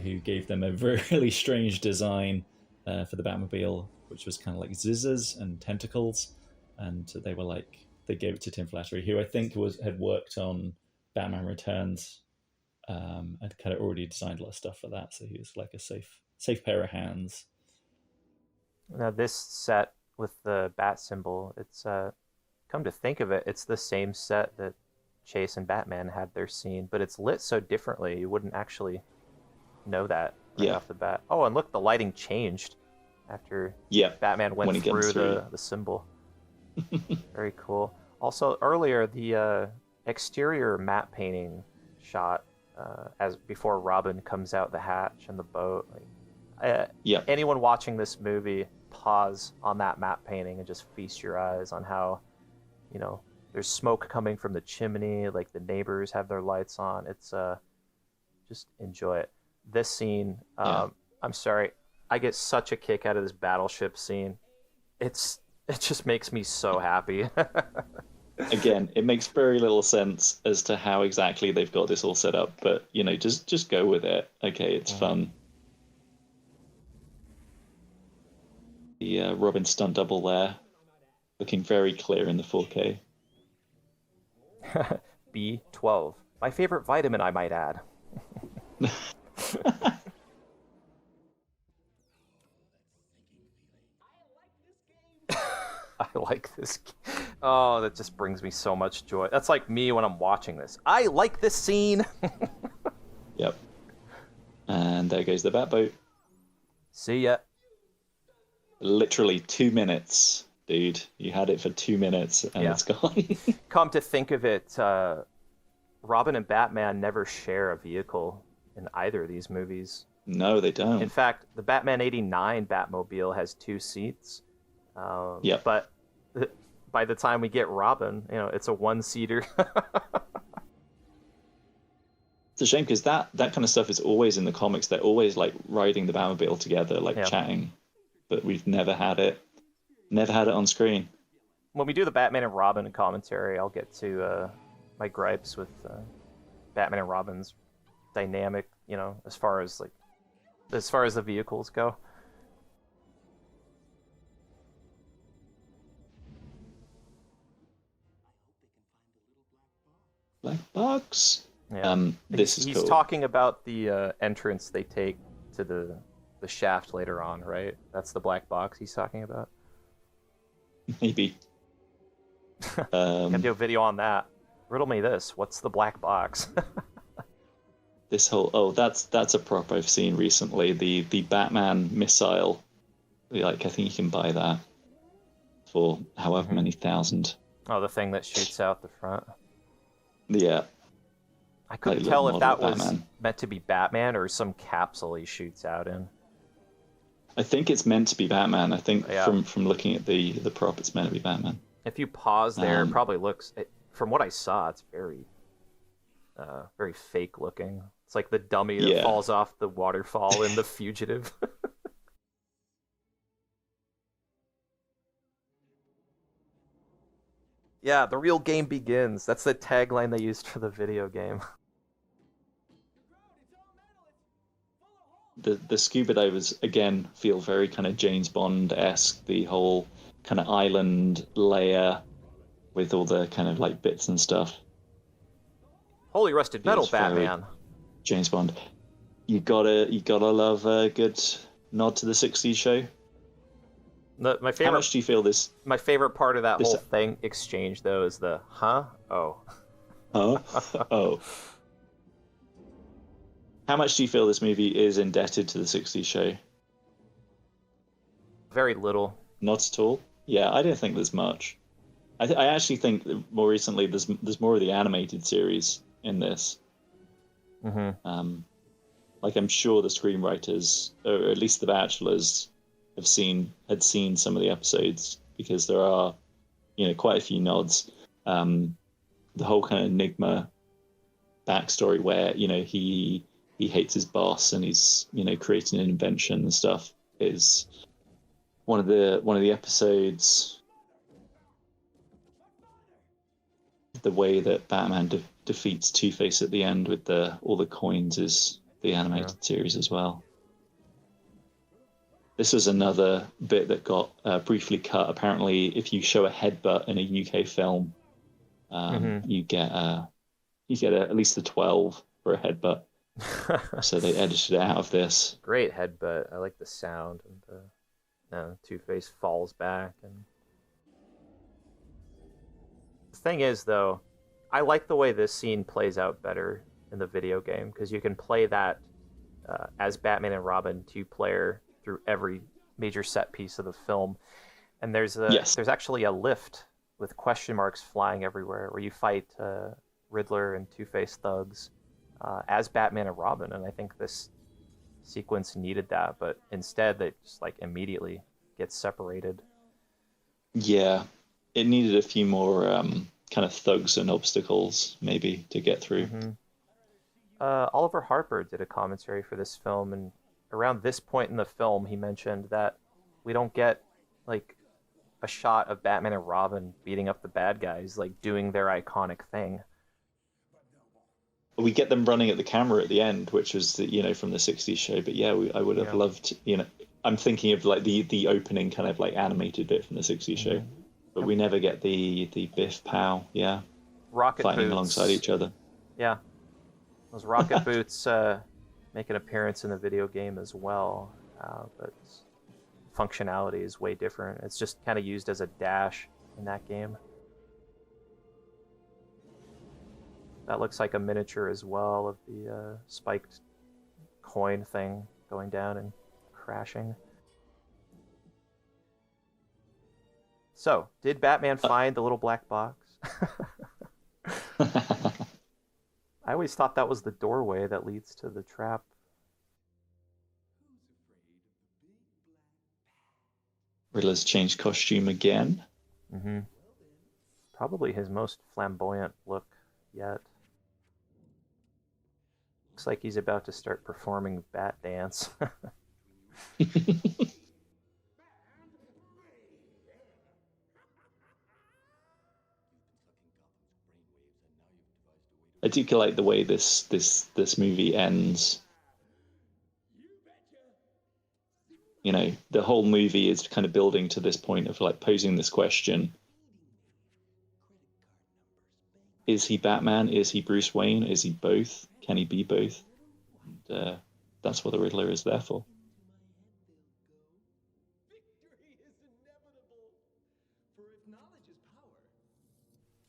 who gave them a really strange design for the Batmobile, which was kind of like zizzers and tentacles. And they gave it to Tim Flattery, who I think had worked on Batman Returns. I'd kind of already designed a lot of stuff for that, so he was like a safe pair of hands. Now this set with the bat symbol, it's come to think of it, it's the same set that Chase and Batman had their scene, but it's lit so differently you wouldn't actually know that right off the bat. Oh, and look, the lighting changed after Batman went through the symbol. Very cool. Also, earlier the exterior matte painting shot as before Robin comes out the hatch and the boat. Anyone watching this movie, pause on that matte painting and just feast your eyes on how, there's smoke coming from the chimney, like the neighbors have their lights on. It's just enjoy it. This scene, I'm sorry, I get such a kick out of this battleship scene. It just makes me so happy. Again, it makes very little sense as to how exactly they've got this all set up, but just go with it. Okay, it's fun. The Robin stunt double there, looking very clear in the 4K. B12, my favorite vitamin, I might add. I like this game. Oh, that just brings me so much joy. That's like me when I'm watching this. I like this scene. Yep. And there goes the Batboat. See ya. Literally 2 minutes, dude. You had it for 2 minutes and it's gone. Come to think of it, Robin and Batman never share a vehicle in either of these movies. No, they don't. In fact, the Batman 89 Batmobile has 2 seats. But by the time we get Robin, it's a 1-seater. It's a shame because that kind of stuff is always in the comics. They're always like riding the Batmobile together, chatting. But we've never had it on screen. When we do the Batman and Robin commentary, I'll get to my gripes with Batman and Robin's dynamic, as far as the vehicles go. Black box. Yeah. This is he's cool. talking about the entrance they take to the shaft later on, right? That's the black box he's talking about. Maybe. Can do a video on that. Riddle me this. What's the black box? This whole that's a prop I've seen recently. The Batman missile. I think you can buy that for however many thousand. Oh, the thing that shoots out the front. Yeah. I couldn't tell if that was meant to be Batman or some capsule he shoots out in. I think it's meant to be Batman. I think from looking at the prop, it's meant to be Batman. If you pause there, it probably looks. From what I saw, it's very, very fake looking. It's like the dummy that falls off the waterfall in The Fugitive. Yeah, the real game begins. That's the tagline they used for the video game. The scuba divers, again, feel very kind of James Bond-esque. The whole kind of island layer with all the kind of like bits and stuff. Holy rusted metal, Batman. James Bond. You gotta love a good nod to the 60s show. My favorite. How much do you feel this? My favorite part of that whole thing exchange, though, is the huh? Oh. Huh? Oh. How much do you feel this movie is indebted to the 60s show? Very little. Not at all? Yeah, I don't think there's much. I actually think that more recently there's more of the animated series in this. Mm-hmm. I'm sure the screenwriters, or at least the bachelors, had seen some of the episodes, because there are, quite a few nods. The whole kind of Nigma backstory where, he hates his boss and he's, creating an invention and stuff, is one of the episodes. The way that Batman defeats Two-Face at the end with all the coins is the animated series as well. This was another bit that got briefly cut. Apparently, if you show a headbutt in a UK film, you get at least a 12 for a headbutt. So they edited it out of this. Great headbutt. I like the sound and Two-Face falls back. And the thing is, though, I like the way this scene plays out better in the video game, because you can play that as Batman and Robin two-player through every major set piece of the film. And there's actually a lift with question marks flying everywhere where you fight Riddler and Two-Face thugs as Batman and Robin. And I think this sequence needed that, but instead they just like immediately get separated. Yeah, it needed a few more kind of thugs and obstacles maybe to get through. Mm-hmm. Oliver Harper did a commentary for this film, and around this point in the film he mentioned that we don't get like a shot of Batman and Robin beating up the bad guys, like doing their iconic thing. We get them running at the camera at the end, which was from the 60s show. But yeah, I would have loved, I'm thinking of like the opening kind of like animated bit from the 60s show, but we never get the Biff Pow, Rocket fighting boots alongside each other. Yeah, those rocket boots make an appearance in the video game as well, but functionality is way different. It's just kind of used as a dash in that game. That looks like a miniature as well of the spiked coin thing going down and crashing. So, did Batman find the little black box? I always thought that was the doorway that leads to the trap. Riddler's changed costume again. Mm-hmm. Probably his most flamboyant look yet. Looks like he's about to start performing Bat Dance. I do like the way this movie ends. The whole movie is kind of building to this point of like posing this question. Is he Batman? Is he Bruce Wayne? Is he both? Can he be both? And, that's what the Riddler is there for.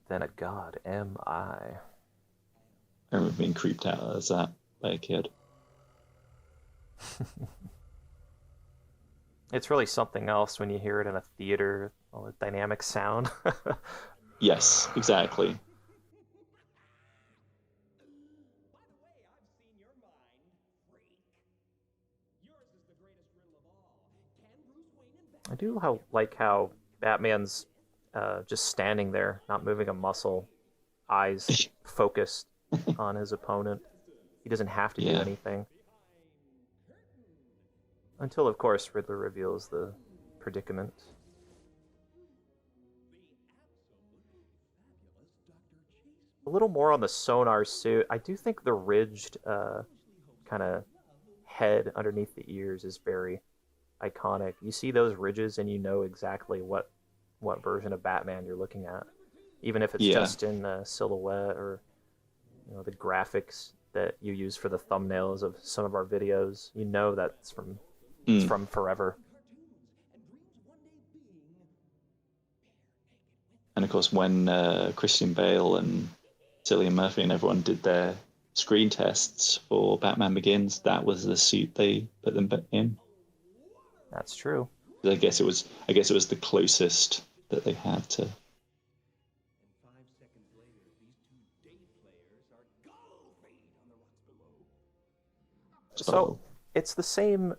Then a god am I. I remember being creeped out as that by a kid. It's really something else when you hear it in a theater, all the dynamic sound. Yes, exactly. I do like how Batman's just standing there, not moving a muscle, eyes focused on his opponent. He doesn't have to do anything. Until, of course, Riddler reveals the predicament. A little more on the sonar suit. I do think the ridged kind of head underneath the ears is very iconic. You see those ridges and you know exactly what version of Batman you're looking at, even if it's just in silhouette or the graphics that you use for the thumbnails of some of our videos. You know that's from forever. And of course, when Christian Bale and Cillian Murphy and everyone did their screen tests for Batman Begins, that was the suit they put them in. That's true. I guess it was the closest that they had to. So it's the same,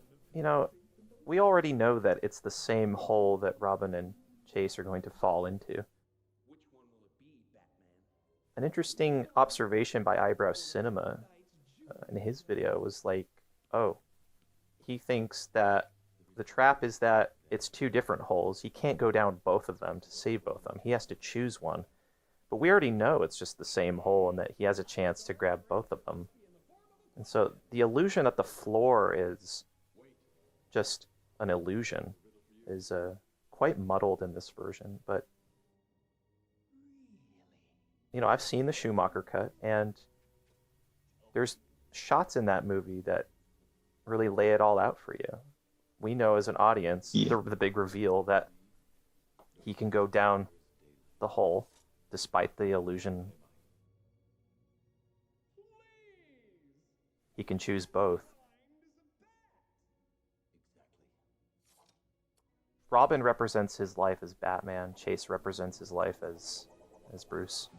we already know that it's the same hole that Robin and Chase are going to fall into. An interesting observation by Eyebrow Cinema in his video was like, he thinks that the trap is that it's two different holes. He can't go down both of them to save both of them. He has to choose one. But we already know it's just the same hole and that he has a chance to grab both of them. And so the illusion that the floor is just an illusion is quite muddled in this version. But, I've seen the Schumacher cut, and there's shots in that movie that really lay it all out for you. we know as an audience, Yeah. the big reveal that he can go down the hole despite the illusion. He can choose both. Robin represents his life as Batman. Chase represents his life as Bruce.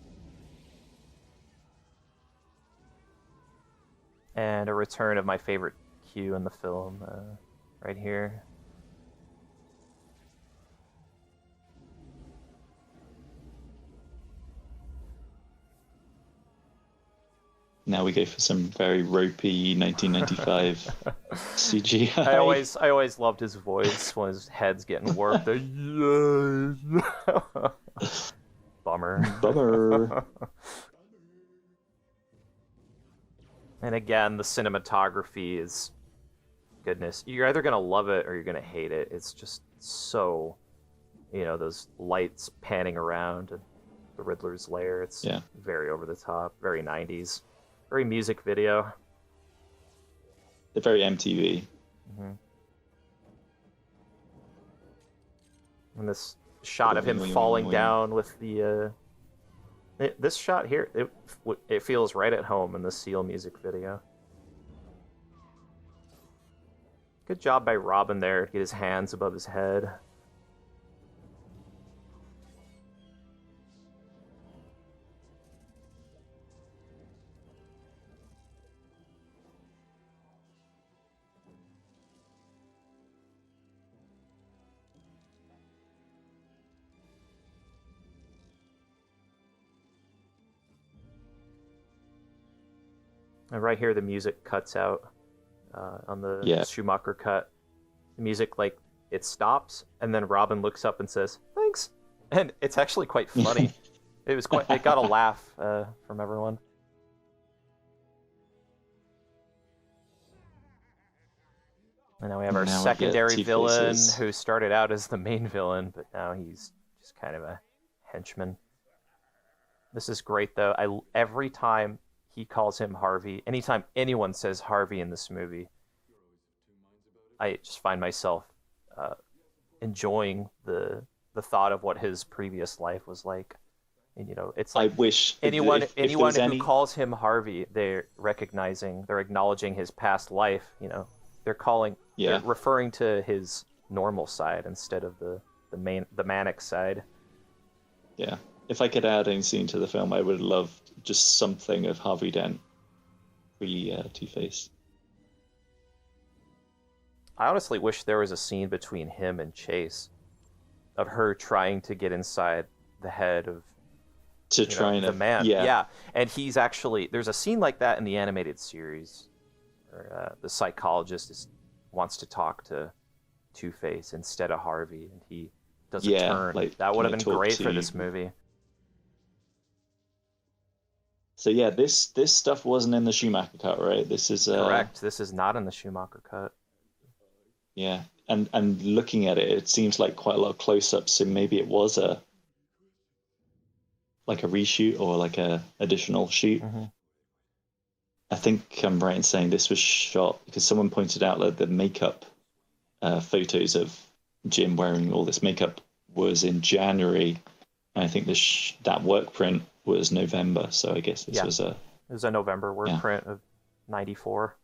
And a return of my favorite cue in the film, right here. Now we go for some very ropey 1995 CGI. I always loved his voice when his head's getting warped. Bummer. Bummer. And again, the cinematography is goodness. You're either gonna love it or you're gonna hate it. It's just so, those lights panning around and the Riddler's lair. It's very over the top, very 90s. Very music video. They're very MTV. Mm-hmm. And this shot of him falling down with the... this shot here, it feels right at home in the Seal music video. Good job by Robin there to get his hands above his head. And right here, the music cuts out on the Schumacher cut. The music, it stops, and then Robin looks up and says, "Thanks." And it's actually quite funny. It got a laugh from everyone. And now we have our secondary villain who started out as the main villain, but now he's just kind of a henchman. This is great, though. Every time he calls him Harvey, anytime anyone says Harvey in this movie, I just find myself enjoying the thought of what his previous life was like. And it's like I wish anyone who calls him Harvey, they're acknowledging his past life. They're referring to his normal side instead of the manic side. Yeah. If I could add any scene to the film, I would love just something of Harvey Dent Two-Face. I honestly wish there was a scene between him and Chase of her trying to get inside the head of the man. Yeah. And there's a scene like that in the animated series where the psychologist wants to talk to Two-Face instead of Harvey, and he does a turn. That would have been great for this movie. So yeah, this stuff wasn't in the Schumacher cut, right? This is correct. This is not in the Schumacher cut. Yeah, and looking at it, it seems like quite a lot of close-ups. So maybe it was a reshoot or like a additional shoot. Mm-hmm. I think I'm right in saying this was shot because someone pointed out that the makeup photos of Jim wearing all this makeup was in January, and I think that work print was November. So I guess this was it was a November work print of '94.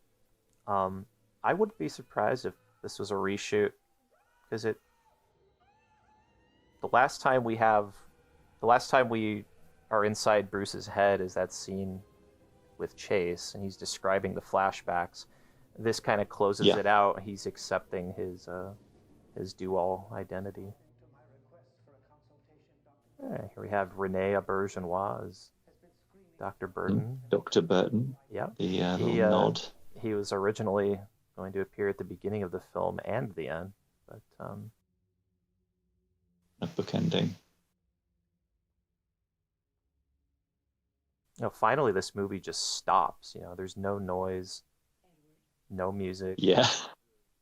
I wouldn't be surprised if this was a reshoot, because the last time we are inside Bruce's head is that scene with Chase, and he's describing the flashbacks. This kind of closes it out. He's accepting his dual identity. Here we have Rene Auberjonois as Dr. Burton. Dr. Burton. Yeah. The little nod. He was originally going to appear at the beginning of the film and the end, but a bookending. Finally, this movie just stops. There's no noise, no music. Yeah.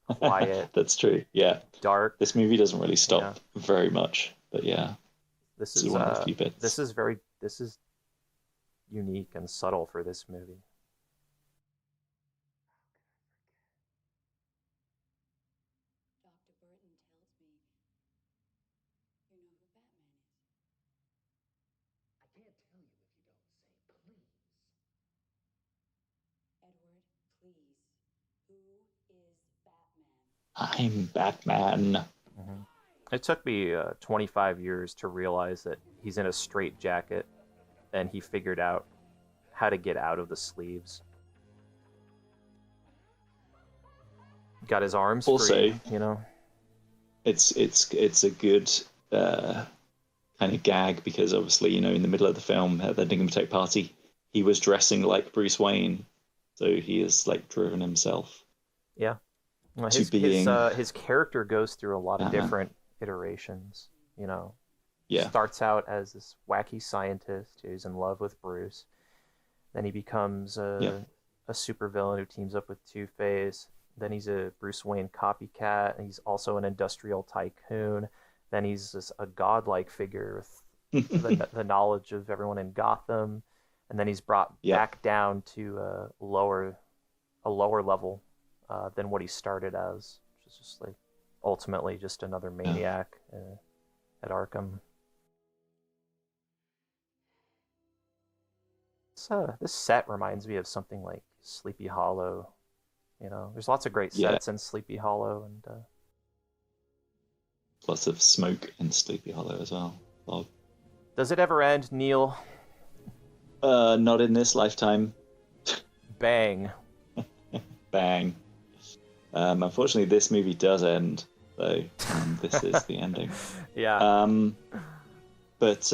Quiet. That's true. Yeah. Dark. This movie doesn't really stop very much, but yeah. This is one of the few bits. This is unique and subtle for this movie. I'm Batman. It took me 25 years to realize that he's in a straitjacket, and he figured out how to get out of the sleeves. Got his arms Also, free, you know. It's a good kind of gag because obviously, in the middle of the film at the Nigma Tech party, he was dressing like Bruce Wayne, so he has like driven himself. Yeah, well, to being his character goes through a lot of Batman. different iterations. Yeah. Starts out as this wacky scientist who's in love with Bruce. Then he becomes a supervillain who teams up with Two-Face. Then he's a Bruce Wayne copycat, and he's also an industrial tycoon. Then he's a godlike figure with the knowledge of everyone in Gotham. And then he's brought back down to a lower level than what he started as, which is just like ultimately just another maniac at Arkham. This set reminds me of something like Sleepy Hollow. There's lots of great sets in Sleepy Hollow, and lots of smoke in Sleepy Hollow as well. Does it ever end, Neil? Not in this lifetime. Bang. Bang. Unfortunately, this movie does end, though. This is the ending. Yeah. But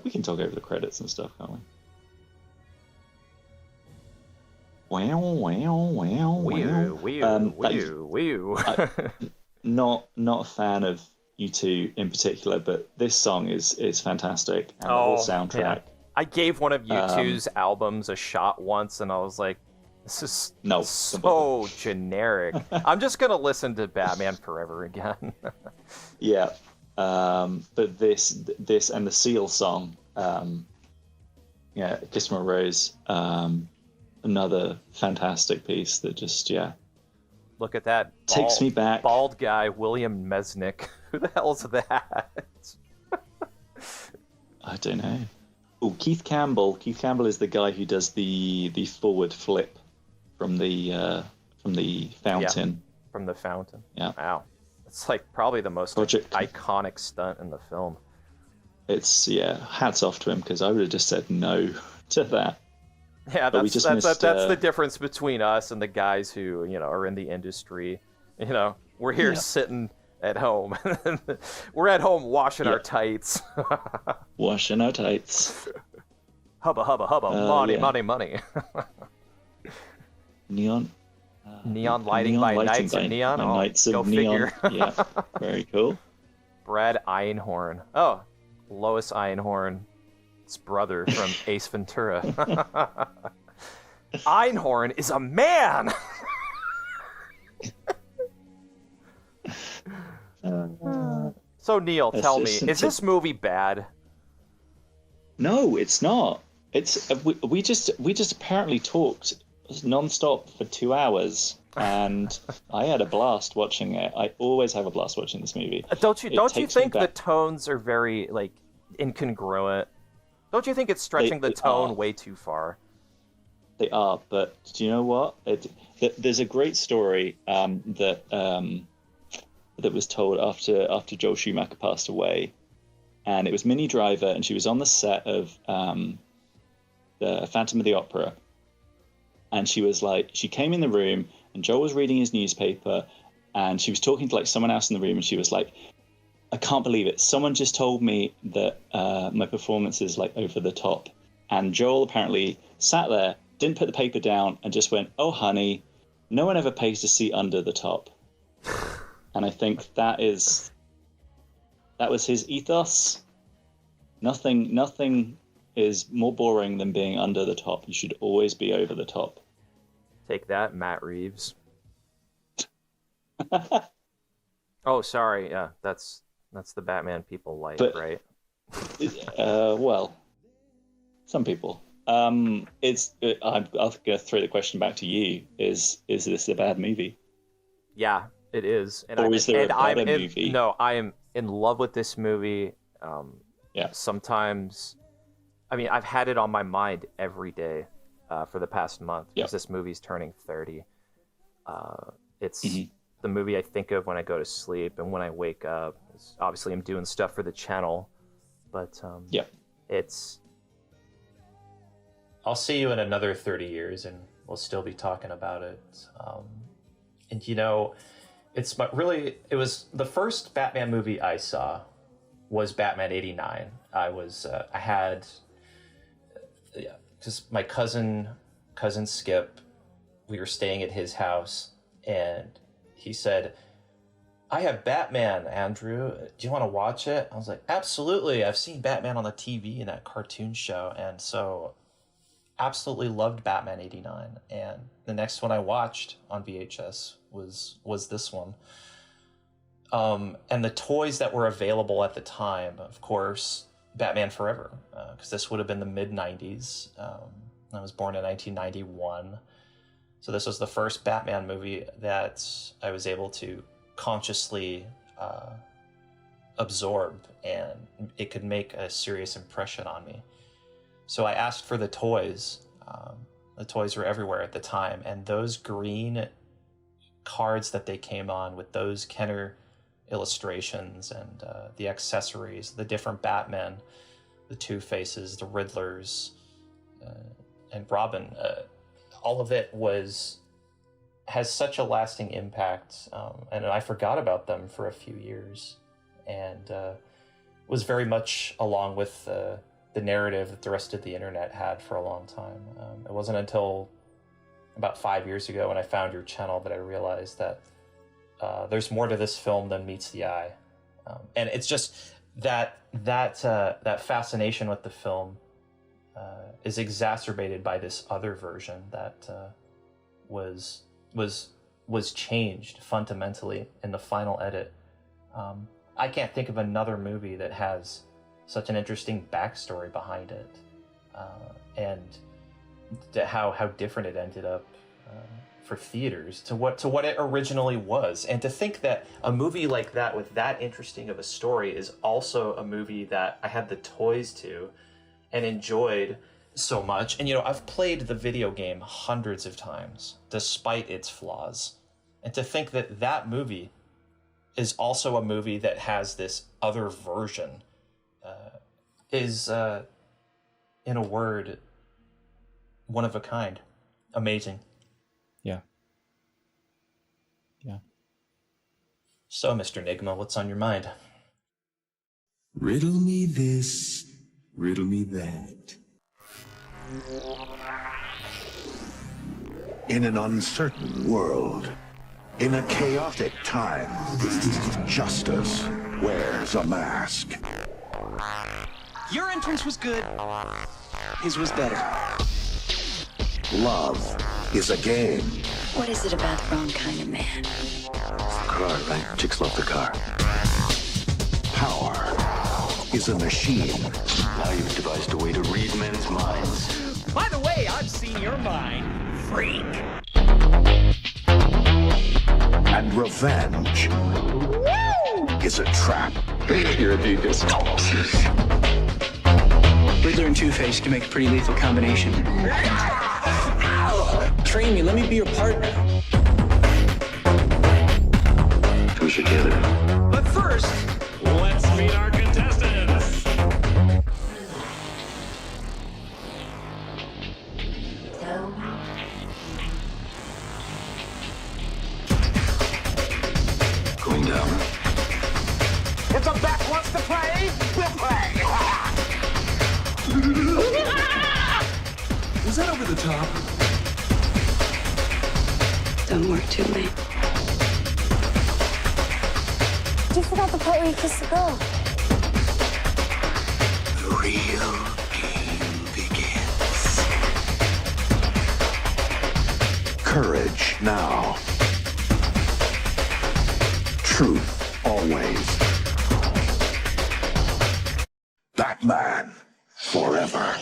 we can talk over the credits and stuff, can't we? Not a fan of U2 in particular, but this song is fantastic, and the whole soundtrack. Yeah. I gave one of U2's albums a shot once, and I was like, this is so generic. I'm just gonna listen to Batman Forever again. Yeah, but this and the Seal song, Kiss My Rose, another fantastic piece that just Look at that. Takes me back. Bald guy, William Mesnick. Who the hell's that? I don't know. Oh, Keith Campbell. Keith Campbell is the guy who does the forward flip from the fountain. Yeah, from the fountain. Yeah. Wow. It's like probably the most iconic stunt in the film. It's hats off to him, because I would have just said no to that. Yeah, that's the difference between us and the guys who, are in the industry. We're here sitting at home. We're at home washing our tights. Washing our tights. Hubba, hubba, hubba. Money, money. Neon lighting by Knights of Neon. Knights of Go Neon. Figure. Yeah, very cool. Brad Einhorn. Oh, Lois Einhorn's brother from Ace Ventura. Einhorn is a man. So Neil, tell me, is this movie bad? No, it's not. It's we just apparently talked non-stop for 2 hours, and I had a blast watching it. I always have a blast watching this movie. Don't you think the tones are very incongruent? Don't you think it's stretching the tone way too far? They are, but do you know what? There's a great story that was told after Joel Schumacher passed away, and it was Minnie Driver, and she was on the set of the Phantom of the Opera, and she came in the room, and Joel was reading his newspaper, and she was talking to someone else in the room, and she was like, I can't believe it. Someone just told me that my performance is over the top. And Joel apparently sat there, didn't put the paper down, and just went, oh, honey, no one ever pays to see under the top. And I think that was his ethos. Nothing is more boring than being under the top. You should always be over the top. Take that, Matt Reeves. Oh, sorry. Yeah, that's the Batman people like, right? Well, some people. I'm going to throw the question back to you. Is this a bad movie? Yeah, it is. Is there a better movie? No, I am in love with this movie. Yeah. Sometimes, I've had it on my mind every day for the past month because this movie's turning 30. It's the movie I think of when I go to sleep and when I wake up. Obviously, I'm doing stuff for the channel, but it's... I'll see you in another 30 years and we'll still be talking about it. And you know, it was the first Batman movie I saw was Batman '89. I had just my cousin Skip. We were staying at his house, and he said, "I have Batman, Andrew. Do you want to watch it?" I was like, "Absolutely. I've seen Batman on the TV in that cartoon show." And so absolutely loved Batman '89. And the next one I watched on VHS was this one. And the toys that were available at the time, of course, Batman Forever, because this would have been the mid-90s. I was born in 1991. So this was the first Batman movie that I was able to consciously absorb, and it could make a serious impression on me. So I asked for the toys. The toys were everywhere at the time, and those green cards that they came on with those Kenner illustrations and the accessories, the different Batmen, the Two-Faces, the Riddlers, and Robin, all of it has such a lasting impact, and I forgot about them for a few years, and was very much along with the narrative that the rest of the internet had for a long time. It wasn't until about 5 years ago when I found your channel that I realized that there's more to this film than meets the eye, and it's just that fascination with the film is exacerbated by this other version that was changed fundamentally in the final edit. I can't think of another movie that has such an interesting backstory behind it, and how different it ended up for theaters to what it originally was. And to think that a movie like that with that interesting of a story is also a movie that I had the toys to and enjoyed so much. And you know, I've played the video game hundreds of times despite its flaws, and to think that that movie is also a movie that has this other version is in a word, one of a kind. Amazing. Yeah. So, Mr. Nigma, what's on your mind? Riddle me this, riddle me that. In an uncertain world, in a chaotic time, justice wears a mask. Your entrance was good. His was better. Love is a game. What is it about the wrong kind of man? Car, right? Chicks love the car. Power is a machine. Now you've devised a way to read men's minds. By the way, I've seen your mind, freak. And revenge is a trap. You're a devious. Riddler and Two-Face can make a pretty lethal combination. Train me, let me be your partner. We should get it. But first, let's meet our contestants. Going down. If the Bat wants to play, we'll play. Was that over the top? Don't work too late. You forgot the part where you kiss the girl. The real game begins. Courage now. Truth always. Batman forever.